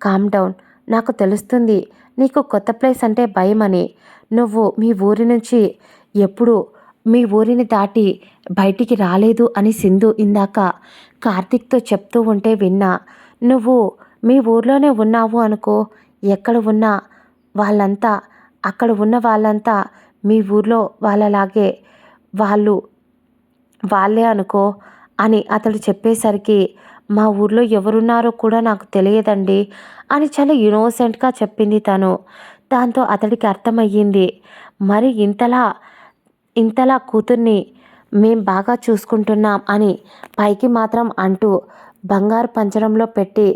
కామ్ డౌన్, నాకు తెలుస్తుంది నీకు కొత్త ప్లేస్ అంటే భయమని. నువ్వు మీ ఊరిని దాటి బయటికి రాలేదు అని సింధు ఇందాక కార్తీక్తో చెప్తూ ఉంటే విన్నా. నువ్వు మీ ఊర్లోనే ఉన్నావు అనుకో. ఎక్కడ ఉన్నా వాళ్ళంతా అక్కడ ఉన్న వాళ్ళంతా మీ ఊర్లో వాళ్ళలాగే వాళ్ళే అనుకో అని అతడు చెప్పేసరికి మా ఊర్లో ఎవరున్నారో కూడా నాకు తెలియదండి అని చాలా ఇన్నోసెంట్గా చెప్పింది తను. దాంతో అతడికి అర్థమయ్యింది మరి ఇంతలా కూతుర్ని మేం బాగా చూసుకుంటున్నాం అని పైకి మాత్రం అంటూ బంగారు పంజరంలో పెట్టి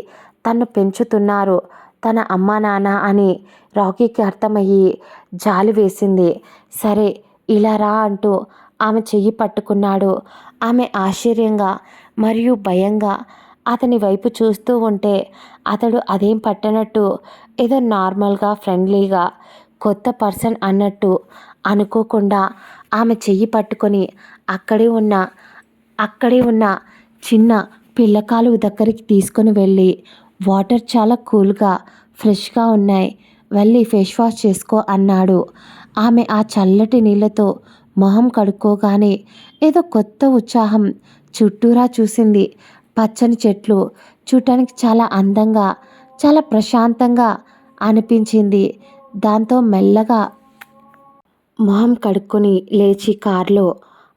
తన్ను పెంచుతున్నారు తన అమ్మా నాన్న అని రాకీకి అర్థమయ్యి జాలి వేసింది. సరే ఇలా రా అంటూ ఆమె చెయ్యి పట్టుకున్నాడు. ఆమె ఆశ్చర్యంగా మరియు భయంగా అతని వైపు చూస్తూ ఉంటే అతడు అదేం పట్టనట్టు ఏదో నార్మల్గా ఫ్రెండ్లీగా కొత్త పర్సన్ అన్నట్టు అనుకోకుండా ఆమె చెయ్యి పట్టుకొని అక్కడే ఉన్న చిన్న పిల్లకాలు దగ్గరికి తీసుకొని వెళ్ళి వాటర్ చాలా కూల్గా ఫ్రెష్గా ఉన్నాయి, వెళ్ళి ఫేస్ వాష్ చేసుకో అన్నాడు. ఆమె ఆ చల్లటి నీళ్ళతో మొహం కడుక్కోగానే ఏదో కొత్త ఉత్సాహం చుట్టూరా చూసింది. పచ్చని చెట్లు చూడటానికి చాలా అందంగా చాలా ప్రశాంతంగా అనిపించింది. దాంతో మెల్లగా మొహం కడుక్కొని లేచి కారులో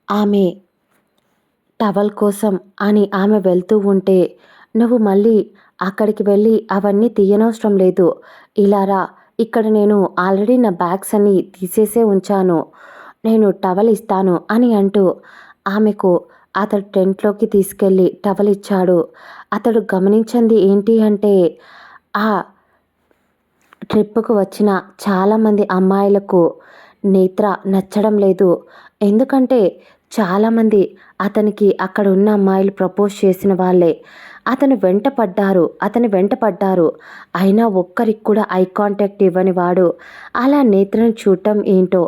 ఆమె టవల్ కోసం అని ఆమె వెళ్తూ ఉంటే నువ్వు మళ్ళీ అక్కడికి వెళ్ళి అవన్నీ తీయనవసరం లేదు. ఇలా రా, ఇక్కడ నేను ఆల్రెడీ నా బ్యాగ్స్ అన్నీ తీసేసే ఉంచాను. నేను టవల్ ఇస్తాను అని అంటూ ఆమెకు అతడు టెంట్లోకి తీసుకెళ్ళి టవల్ ఇచ్చాడు. అతడు గమనించింది ఏంటి అంటే ఆ ట్రిప్పుకు వచ్చిన చాలామంది అమ్మాయిలకు నేత్ర నచ్చడం లేదు. ఎందుకంటే చాలామంది అతనికి అక్కడ ఉన్న అమ్మాయిలు ప్రపోజ్ చేసిన వాళ్ళే. అతని వెంట పడ్డారు. అయినా ఒక్కరికి కూడా ఐ కాంటాక్ట్ ఇవ్వని వాడు అలా నేత్రను చూడటం ఏంటో,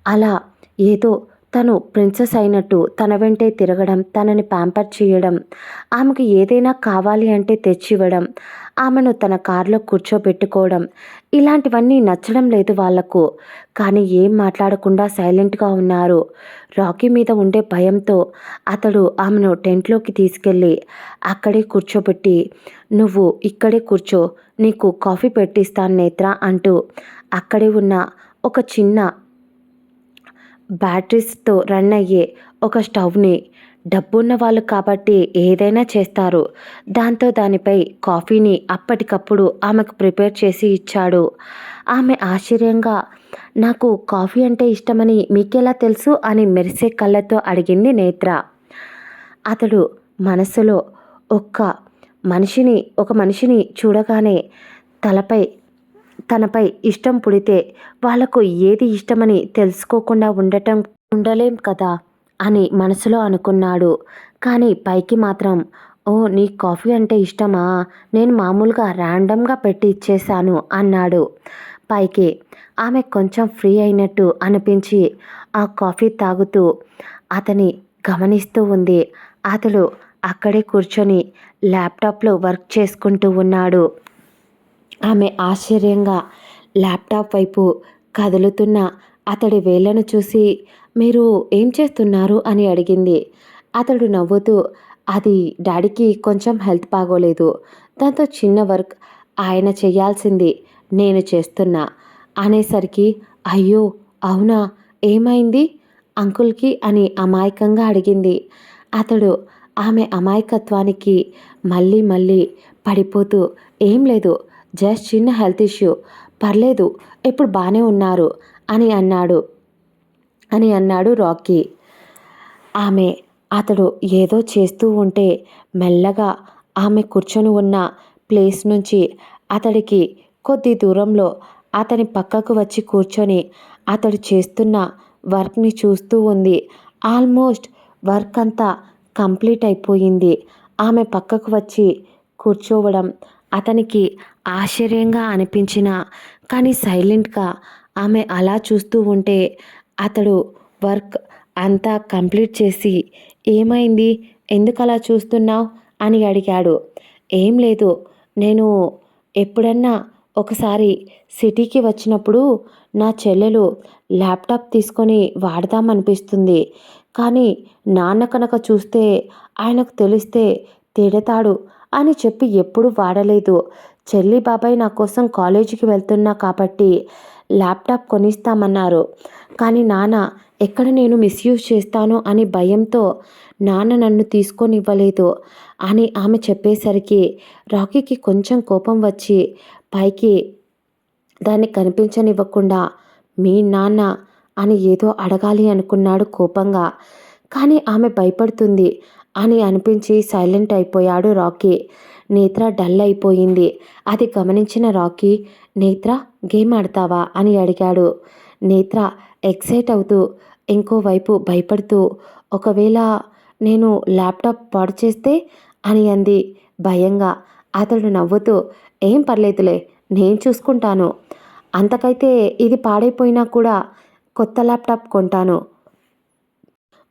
అలా ఏదో తను ప్రిన్సెస్ అయినట్టు తన వెంటే తిరగడం, తనని ప్యాంపర్ చేయడం, ఆమెకు ఏదైనా కావాలి అంటే తెచ్చివ్వడం, ఆమెను తన కారులో కూర్చోబెట్టుకోవడం, ఇలాంటివన్నీ నచ్చడం లేదు వాళ్లకు. కానీ ఏం మాట్లాడకుండా సైలెంట్గా ఉన్నారు. రాకీ మీద ఉండే భయంతో అతడు ఆమెను టెంట్లోకి తీసుకెళ్ళి అక్కడే కూర్చోబెట్టి, నువ్వు ఇక్కడే కూర్చో, నీకు కాఫీ పెట్టిస్తాను నేత్ర అంటూ అక్కడే ఉన్న ఒక చిన్న బ్యాటరీస్తో రన్ అయ్యే ఒక స్టవ్ని, డబ్బున్న వాళ్ళు కాబట్టి ఏదైనా చేస్తారు, దాంతో దానిపై కాఫీని అప్పటికప్పుడు ఆమెకు ప్రిపేర్ చేసి ఇచ్చాడు. ఆమె ఆశ్చర్యంగా, నాకు కాఫీ అంటే ఇష్టమని మీకెలా తెలుసు అని మెరిసే కళ్ళతో అడిగింది నేత్ర. అతడు మనసులో ఒక మనిషిని చూడగానే తనపై ఇష్టం పుడితే వాళ్లకు ఏది ఇష్టమని తెలుసుకోకుండా ఉండలేం కదా అని మనసులో అనుకున్నాడు. కానీ పైకి మాత్రం, ఓ నీ కాఫీ అంటే ఇష్టమా, నేను మామూలుగా ర్యాండమ్గా పెట్టి ఇచ్చేశాను అన్నాడు. పైకి ఆమె కొంచెం ఫ్రీ అయినట్టు అనిపించి ఆ కాఫీ తాగుతూ అతని గమనిస్తూ ఉంది. అతడు అక్కడే కూర్చొని ల్యాప్టాప్లో వర్క్ చేసుకుంటూ ఉన్నాడు. ఆమె ఆశ్చర్యంగా ల్యాప్టాప్ వైపు కదులుతున్న అతడి వేళ్లను చూసి, మీరు ఏం చేస్తున్నారు అని అడిగింది. అతడు నవ్వుతూ, అది డాడీకి కొంచెం హెల్త్ బాగోలేదు, దాంతో చిన్న వర్క్, ఆయన చేయాల్సింది నేను చేస్తున్నా అనేసరికి, అయ్యో అవునా, ఏమైంది అంకుల్కి అని అమాయకంగా అడిగింది. అతడు ఆమె అమాయకత్వానికి మళ్ళీ మళ్ళీ పడిపోతూ, ఏం లేదు, జస్ట్ చిన్న హెల్త్ ఇష్యూ, పర్లేదు, ఇప్పుడు బాగానే ఉన్నారు అని అన్నాడు రాకీ. అతడు ఏదో చేస్తూ ఉంటే మెల్లగా ఆమె కూర్చొని ఉన్న ప్లేస్ నుంచి అతడికి కొద్ది దూరంలో అతని పక్కకు వచ్చి కూర్చొని అతడు చేస్తున్న వర్క్ని చూస్తూ ఉంది. ఆల్మోస్ట్ వర్క్ అంతా కంప్లీట్ అయిపోయింది. ఆమె పక్కకు వచ్చి కూర్చోవడం అతనికి ఆశ్చర్యంగా అనిపించినా కానీ సైలెంట్గా ఆమె అలా చూస్తూ ఉంటే అతడు వర్క్ అంతా కంప్లీట్ చేసి, ఏమైంది, ఎందుకు అలా చూస్తున్నావు అని అడిగాడు. ఏం లేదు, నేను ఎప్పుడన్నా ఒకసారి సిటీకి వచ్చినప్పుడు నా చెల్లెలు ల్యాప్టాప్ తీసుకొని వాడదామనిపిస్తుంది, కానీ నాన్న కనుక చూస్తే ఆయనకు తెలిస్తే తిడతాడు అని చెప్పి ఎప్పుడూ వాడలేదు. చెల్లి బాబాయ్ నా కోసం కాలేజీకి వెళ్తున్నా కాబట్టి ల్యాప్టాప్ కొనిస్తామన్నారు, కానీ నాన్న ఎక్కడ నేను మిస్యూజ్ చేస్తాను అని భయంతో నాన్న నన్ను తీసుకొనివ్వలేదు అని ఆమె చెప్పేసరికి రాకీకి కొంచెం కోపం వచ్చి పైకి దాన్ని కనిపించనివ్వకుండా, మీ నాన్న అని ఏదో అడగాలి అనుకున్నాడు కోపంగా. కానీ ఆమె భయపడుతుంది అని అనిపించి సైలెంట్ అయిపోయాడు రాకీ. నేత్ర డల్ అయిపోయింది. అది గమనించిన రాకీ, నేత్ర గేమ్ ఆడతావా అని అడిగాడు. నేత్ర ఎక్సైట్ అవుతూ ఇంకోవైపు భయపడుతూ, ఒకవేళ నేను ల్యాప్టాప్ పాడు చేస్తే అని అంది భయంగా. అతడు నవ్వుతూ, ఏం పర్లేదులే, నేను చూసుకుంటాను, అంతకైతే ఇది పాడైపోయినా కూడా కొత్త ల్యాప్టాప్ కొంటాను,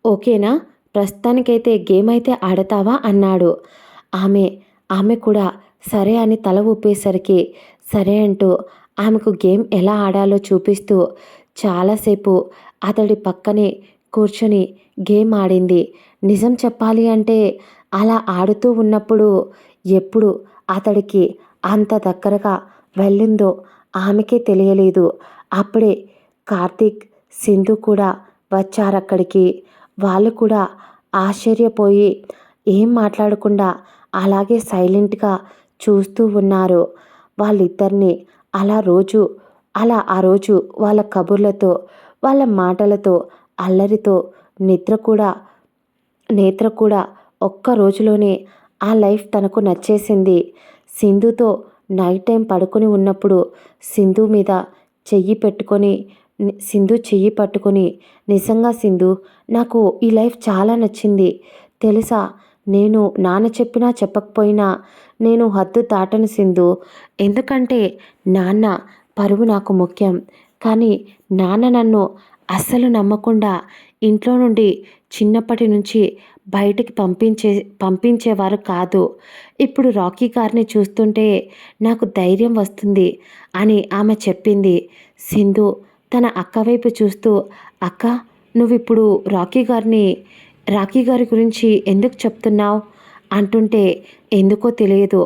ఓకేనా, ప్రస్తుతానికైతే గేమ్ అయితే ఆడతావా అన్నాడు. ఆమె కూడా సరే అని తల ఊపేసరికి సరే అంటూ ఆమెకు గేమ్ ఎలా ఆడాలో చూపిస్తూ చాలాసేపు అతడి పక్కనే కూర్చొని గేమ్ ఆడింది. నిజం చెప్పాలి అంటే అలా ఆడుతూ ఉన్నప్పుడు ఎప్పుడు అతడికి అంత దగ్గరగా వెళ్ళిందో ఆమెకే తెలియలేదు. అప్పుడే కార్తీక్, సింధు కూడా వచ్చారక్కడికి. వాళ్ళు కూడా ఆశ్చర్యపోయి ఏం మాట్లాడకుండా అలాగే సైలెంట్గా చూస్తూ ఉన్నారు వాళ్ళిద్దరిని. అలా రోజు ఆ రోజు వాళ్ళ కబుర్లతో, వాళ్ళ మాటలతో, అల్లరితో నిద్ర కూడా నేత్ర కూడా ఒక్క రోజులోనే ఆ లైఫ్ తనకు నచ్చేసింది. సింధుతో నైట్ టైం పడుకొని ఉన్నప్పుడు సింధు మీద చెయ్యి పెట్టుకొని సింధు చెయ్యి పట్టుకొని, నిజంగా సింధు నాకు ఈ లైఫ్ చాలా నచ్చింది తెలుసా, నేను నాన్న చెప్పినా చెప్పకపోయినా నేను హద్దు దాటను సింధు. ఎందుకంటే నాన్న పరువు నాకు ముఖ్యం. కానీ నాన్న నన్ను అస్సలు నమ్మకుండా ఇంట్లో నుండి చిన్నప్పటి నుంచి బయటికి పంపించేవారు కాదు. ఇప్పుడు రాకీ గారిని చూస్తుంటే నాకు ధైర్యం వస్తుంది అని ఆమె చెప్పింది. సింధు తన అక్క వైపు చూస్తూ, అక్క నువ్విప్పుడు రాకీ గారి గురించి ఎందుకు చెప్తున్నావు అంటుంటే, ఎందుకో తెలియదు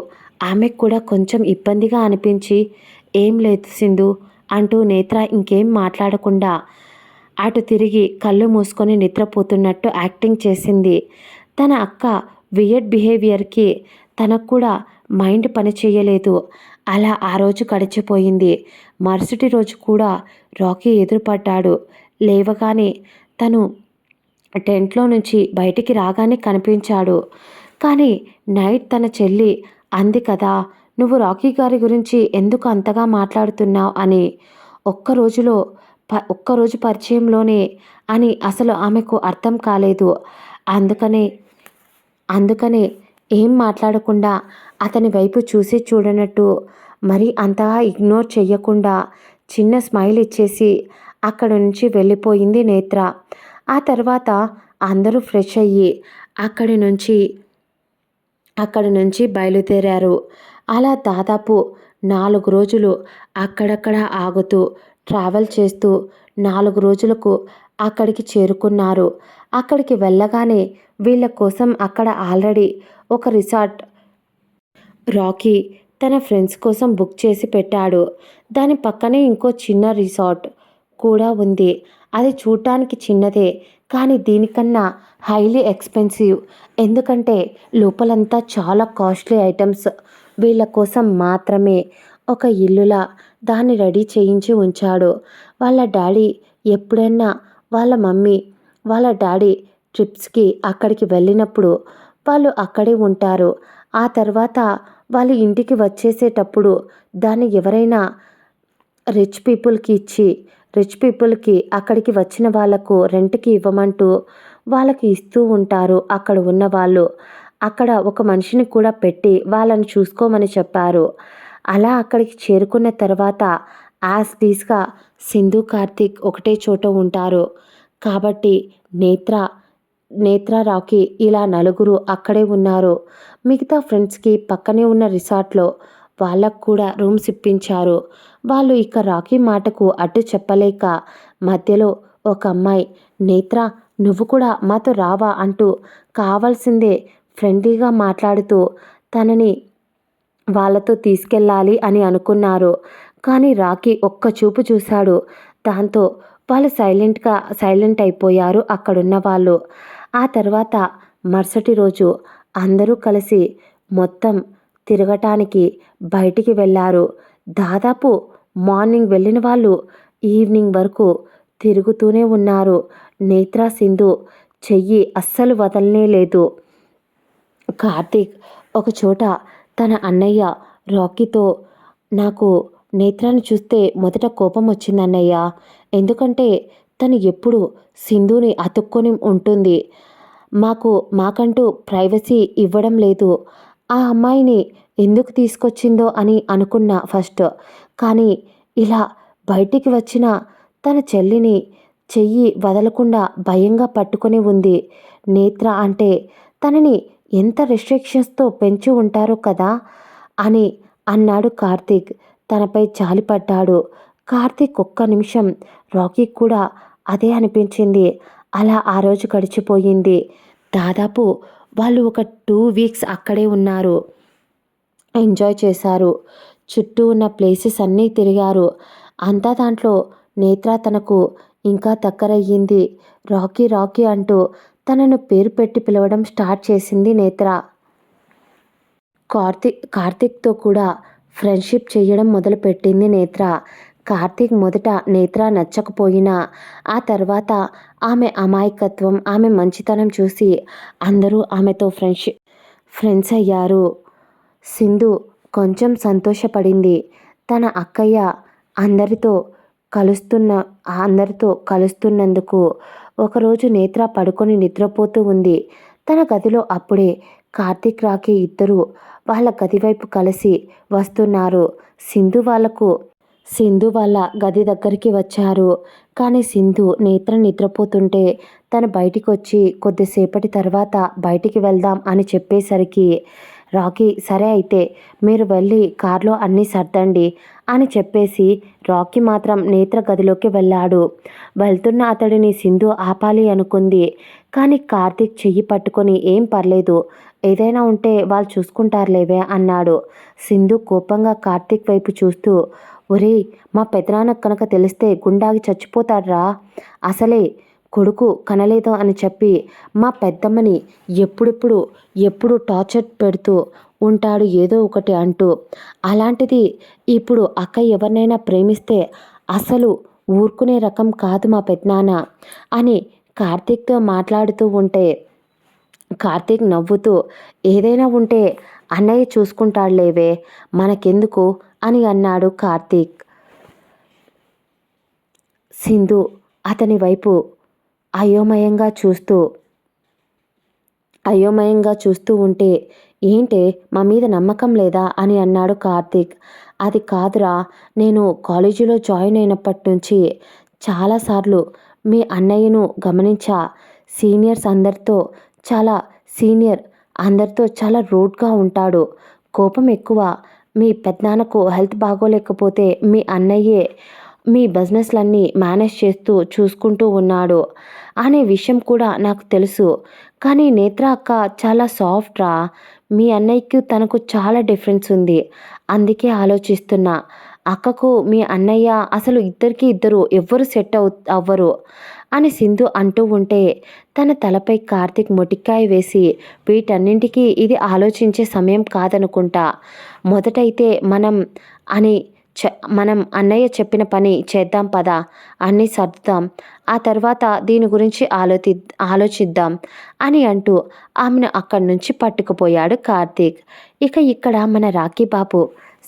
ఆమెకు కూడా కొంచెం ఇబ్బందిగా అనిపించి, ఏం లేదు సింధు అంటూ నేత్ర ఇంకేం మాట్లాడకుండా అటు తిరిగి కళ్ళు మూసుకొని నిద్రపోతున్నట్టు యాక్టింగ్ చేసింది. తన అక్క వియర్డ్ బిహేవియర్కి తనకు కూడా మైండ్ పని చేయలేదు. అలా ఆ రోజు గడిచిపోయింది. మరుసటి రోజు కూడా రాకీ ఎదురుపడ్డాడు. లేవగానే తను టెంట్లో నుంచి బయటికి రాగానే కనిపించాడు. కానీ నైట్ తన చెల్లి అంది కదా, నువ్వు రాకీ గారి గురించి ఎందుకు అంతగా మాట్లాడుతున్నావు అని. ఒక్కరోజు పరిచయంలోనే అని అసలు ఆమెకు అర్థం కాలేదు. అందుకనే ఏం మాట్లాడకుండా అతని వైపు చూసి చూడనట్టు మరి అంతగా ఇగ్నోర్ చెయ్యకుండా చిన్న స్మైల్ ఇచ్చేసి అక్కడి నుంచి వెళ్ళిపోయింది నేత్ర. ఆ తర్వాత అందరూ ఫ్రెష్ అయ్యి అక్కడి నుంచి బయలుదేరారు. అలా దాదాపు 4 రోజులు అక్కడక్కడ ఆగుతూ ట్రావెల్ చేస్తూ 4 రోజులకు అక్కడికి చేరుకున్నారు. అక్కడికి వెళ్ళగానే వీళ్ళ కోసం అక్కడ ఆల్రెడీ ఒక రిసార్ట్ రాకీ తన ఫ్రెండ్స్ కోసం బుక్ చేసి పెట్టాడు. దాని పక్కనే ఇంకో చిన్న రిసార్ట్ కూడా ఉంది. అది చూడటానికి చిన్నదే కానీ దీనికన్నా హైలీ ఎక్స్పెన్సివ్. ఎందుకంటే లోపలంతా చాలా కాస్ట్లీ ఐటమ్స్. వీళ్ళ కోసం మాత్రమే ఒక ఇల్లులా దాన్ని రెడీ చేయించి ఉంచాడు. వాళ్ళ డాడీ ఎప్పుడైనా వాళ్ళ మమ్మీ వాళ్ళ డాడీ ట్రిప్స్కి అక్కడికి వెళ్ళినప్పుడు వాళ్ళు అక్కడే ఉంటారు. ఆ తర్వాత వాళ్ళు ఇంటికి వచ్చేసేటప్పుడు దాన్ని ఎవరైనా రిచ్ పీపుల్కి అక్కడికి వచ్చిన వాళ్ళకు రెంట్కి ఇవ్వమంటూ వాళ్ళకి ఇస్తూ ఉంటారు అక్కడ ఉన్న వాళ్ళు. అక్కడ ఒక మనిషిని కూడా పెట్టి వాళ్ళని చూసుకోమని చెప్పారు. అలా అక్కడికి చేరుకున్న తర్వాత యాజ్ టీస్గా సింధు కార్తీక్ ఒకటే చోట ఉంటారు. కాబట్టి నేత్ర రాకీ ఇలా నలుగురు అక్కడే ఉన్నారు. మిగతా ఫ్రెండ్స్కి పక్కనే ఉన్న రిసార్ట్లో వాళ్ళకు కూడా రూమ్స్ ఇప్పించారు. వాళ్ళు ఇక రాకీ మాటకు అడ్డు చెప్పలేక మధ్యలో ఒక అమ్మాయి, నేత్ర నువ్వు కూడా మాతో రావా అంటూ కావాల్సిందే ఫ్రెండ్లీగా మాట్లాడుతూ తనని వాళ్ళతో తీసుకెళ్ళాలి అని అనుకున్నారు. కానీ రాకీ ఒక్క చూపు చూశాడు. దాంతో వాళ్ళు సైలెంట్ అయిపోయారు అక్కడున్న వాళ్ళు. ఆ తర్వాత మరుసటి రోజు అందరూ కలిసి మొత్తం తిరగటానికి బయటికి వెళ్ళారు. దాదాపు మార్నింగ్ వెళ్ళిన వాళ్ళు ఈవినింగ్ వరకు తిరుగుతూనే ఉన్నారు. నేత్ర సింధు చెయ్యి అస్సలు వదలనే లేదు. కార్తీక్ ఒకచోట తన అన్నయ్య రాకీతో, నాకు నేత్రాన్ని చూస్తే మొదట కోపం వచ్చింది అన్నయ్య. ఎందుకంటే తను ఎప్పుడు సింధుని అతుక్కొని ఉంటుంది. మాకంటూ ప్రైవసీ ఇవ్వడం లేదు. ఆ అమ్మాయిని ఎందుకు తీసుకొచ్చిందో అని అనుకున్నా ఫస్ట్. కానీ ఇలా బయటికి వచ్చిన తన చెల్లిని చెయ్యి వదలకుండా భయంగా పట్టుకొని ఉంది. నేత్ర అంటే తనని ఎంత రెస్ట్రిక్షన్స్తో పెంచి ఉంటారో కదా అని అన్నాడు కార్తీక్. తనపై జాలిపడ్డాడు. కార్తీక్ ఒక్క నిమిషం రాకీకి కూడా అదే అనిపించింది. అలా ఆ రోజు గడిచిపోయింది. దాదాపు వాళ్ళు ఒక 2 వీక్స్ అక్కడే ఉన్నారు. ఎంజాయ్ చేశారు. చుట్టూ ఉన్న ప్లేసెస్ అన్నీ తిరిగారు. అంతా దాంట్లో నేత్ర తనకు ఇంకా దగ్గరయ్యింది. రాకీ అంటూ తనను పేరు పెట్టి పిలవడం స్టార్ట్ చేసింది నేత్ర. కార్తీక్‌తో కూడా ఫ్రెండ్‌షిప్ చేయడం మొదలుపెట్టింది నేత్ర. కార్తీక్ మొదట నేత్ర నచ్చకపోయినా, ఆ తర్వాత ఆమె అమాయకత్వం, ఆమె మంచితనం చూసి అందరూ ఆమెతో ఫ్రెండ్స్ అయ్యారు. సింధు కొంచెం సంతోషపడింది. తన అక్కయ్య అందరితో కలుస్తున్న అందరితో కలుస్తున్నందుకు. ఒకరోజు నేత్ర పడుకొని నిద్రపోతూ ఉంది. తన గదిలో అప్పుడే కార్తీక్, రాఖీ ఇద్దరూ వాళ్ళ గది వైపు కలిసి వస్తున్నారు. సింధు వాళ్ళ గది దగ్గరికి వచ్చారు. కానీ సింధు నేత్ర నిద్రపోతుంటే తను బయటికొచ్చి కొద్దిసేపటి తర్వాత బయటికి వెళ్దాం అని చెప్పేసరికి రాకీ సరే అయితే మీరు వెళ్ళి కార్లో అన్నీ సర్దండి అని చెప్పేసి రాకీ మాత్రం నేత్ర గదిలోకి వెళ్ళాడు. వెళ్తున్న అతడిని సింధు ఆపాలి అనుకుంది. కానీ కార్తీక్ చెయ్యి పట్టుకొని ఏం పర్లేదు, ఏదైనా ఉంటే వాళ్ళు చూసుకుంటారులేవే అన్నాడు. సింధు కోపంగా కార్తీక్ వైపు చూస్తూ, ఒరేయ్ మా పెదనాన్నకు కనుక తెలిస్తే గుండాగి చచ్చిపోతాడ్రా, అసలే కొడుకు కనలేదు అని చెప్పి మా పెద్దమ్మని ఎప్పుడు టార్చర్ పెడుతూ ఉంటాడు ఏదో ఒకటి అంటూ. అలాంటిది ఇప్పుడు అక్క ఎవరినైనా ప్రేమిస్తే అసలు ఊరుకునే రకం కాదు మా పెదనాన్న అని కార్తీక్తో మాట్లాడుతూ ఉంటే కార్తీక్ నవ్వుతూ, ఏదైనా ఉంటే అన్నయ్య చూసుకుంటాడులేవే మనకెందుకు అని అన్నాడు కార్తీక్. సింధు అతని వైపు అయోమయంగా చూస్తూ ఉంటే, ఏంటే మా మీద నమ్మకం లేదా అని అన్నాడు కార్తీక్. అది కాదురా, నేను కాలేజీలో జాయిన్ అయినప్పటి నుంచి చాలాసార్లు మీ అన్నయ్యను గమనించా. సీనియర్ అందరితో చాలా రూడ్గా ఉంటాడు, కోపం ఎక్కువ. మీ పెద్దనాన్నకు హెల్త్ బాగోలేకపోతే మీ అన్నయ్యే మీ బిజినెస్లన్నీ మేనేజ్ చూసుకుంటూ ఉన్నాడు అనే విషయం కూడా నాకు తెలుసు. కానీ నేత్ర అక్క చాలా సాఫ్ట్ రా, మీ అన్నయ్యకు తనకు చాలా డిఫరెన్స్ ఉంది. అందుకే ఆలోచిస్తున్నా, అక్కకు మీ అన్నయ్య అసలు ఇద్దరు ఎవ్వరు సెట్ అవ్వరు అని సింధు అంటూ ఉంటే తన తలపై కార్తీక్ మొటిక్కాయ వేసి, వీటన్నింటికీ ఇది ఆలోచించే సమయం కాదనుకుంటా. మొదటైతే మనం అన్నయ్య చెప్పిన పని చేద్దాం పదా, అన్నీ సర్దుదాం, ఆ తర్వాత దీని గురించి ఆలోచిద్దాం అని అంటూ ఆమెను అక్కడి నుంచి పట్టుకుపోయాడు కార్తీక్. ఇక్కడ మన రాఖీ బాబు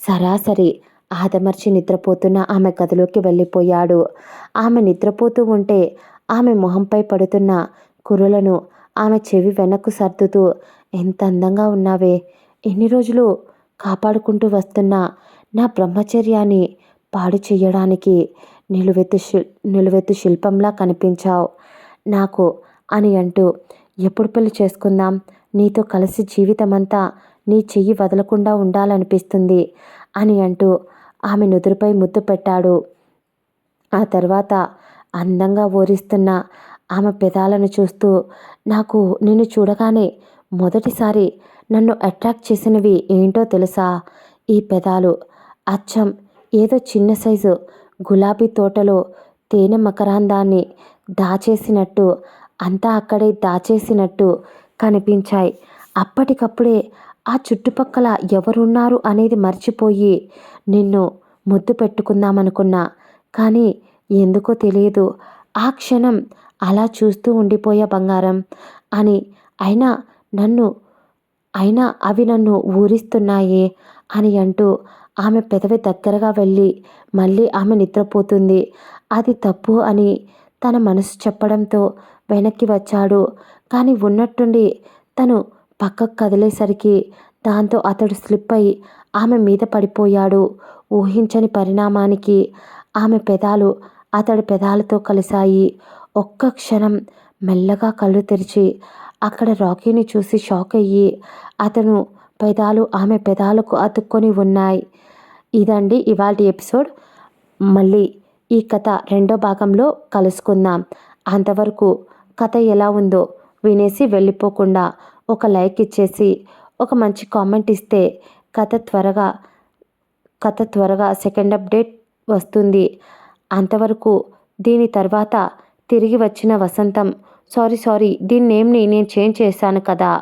సరాసరి ఆదమర్చి నిద్రపోతున్న ఆమె గదిలోకి వెళ్ళిపోయాడు. ఆమె నిద్రపోతూ ఉంటే ఆమె మొహంపై పడుతున్న కురులను ఆమె చెవి వెనక్కు సర్దుతూ, ఎంత అందంగా ఉన్నావే, ఎన్ని రోజులు కాపాడుకుంటూ నా బ్రహ్మచర్యాన్ని పాడు చెయ్యడానికి నిలువెత్తు శిల్పంలా కనిపించావు నాకు అని అంటూ, ఎప్పుడు పెళ్లి చేసుకుందాం, నీతో కలిసి జీవితమంతా నీ చెయ్యి వదలకుండా ఉండాలనిపిస్తుంది అని అంటూ ఆమె నుదురుపై ముద్దు పెట్టాడు. ఆ తర్వాత అందంగా ఊరిస్తున్న ఆమె పెదాలను చూస్తూ, నాకు నిన్ను చూడగానే మొదటిసారి నన్ను అట్రాక్ట్ చేసినవి ఏంటో తెలుసా, ఈ పెదాలు అచ్చం ఏదో చిన్న సైజు గులాబీ తోటలో తేనె మకరందాన్ని దాచేసినట్టు, అంతా అక్కడే దాచేసినట్టు కనిపించాయి. అప్పటికప్పుడే ఆ చుట్టుపక్కల ఎవరున్నారు అనేది మర్చిపోయి నిన్ను ముద్దు పెట్టుకుందామనుకున్నా. కానీ ఎందుకో తెలియదు, ఆ క్షణం అలా చూస్తూ ఉండిపోయా బంగారం అని. అయినా అవి నన్ను ఊరిస్తున్నాయే అని అంటూ ఆమె పెదవి దగ్గరగా వెళ్ళి మళ్ళీ ఆమె నిద్రపోతుంది. అది తప్పు అని తన మనసు చెప్పడంతో వెనక్కి వచ్చాడు. కానీ ఉన్నట్టుండి తను పక్కకు కదిలేసరికి దాంతో అతడు స్లిప్ అయి ఆమె మీద పడిపోయాడు. ఊహించని పరిణామానికి ఆమె పెదాలు అతడి పెదాలతో కలిశాయి. ఒక్క క్షణం మెల్లగా కళ్ళు తెరిచి అక్కడ రాకీని చూసి షాక్ అయ్యి అతను పెదాలు ఆమె పెదాలకు అతుక్కొని ఉన్నాయి. ఇదండి ఇవాల్టి ఎపిసోడ్. మళ్ళీ ఈ కథ రెండో భాగంలో కలుసుకుందాం. అంతవరకు కథ ఎలా ఉందో వినేసి వెళ్ళిపోకుండా ఒక లైక్ ఇచ్చేసి ఒక మంచి కామెంట్ ఇస్తే కథ త్వరగా సెకండ్ అప్డేట్ వస్తుంది. అంతవరకు దీని తర్వాత తిరిగి వచ్చిన వసంతం, సారీ దీని నేమ్ని నేను చేంజ్ చేశాను కదా,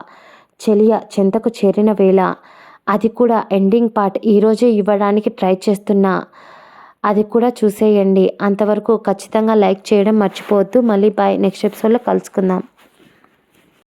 చెలియ చెంతకు చేరిన వేళ అది కూడా ఎండింగ్ పార్ట్ ఈరోజే ఇవ్వడానికి ట్రై చేస్తున్నా. అది కూడా చూసేయండి. అంతవరకు ఖచ్చితంగా లైక్ చేయడం మర్చిపోవద్దు. మళ్ళీ బాయ్. నెక్స్ట్ ఎపిసోడ్లో కలుసుకుందాం.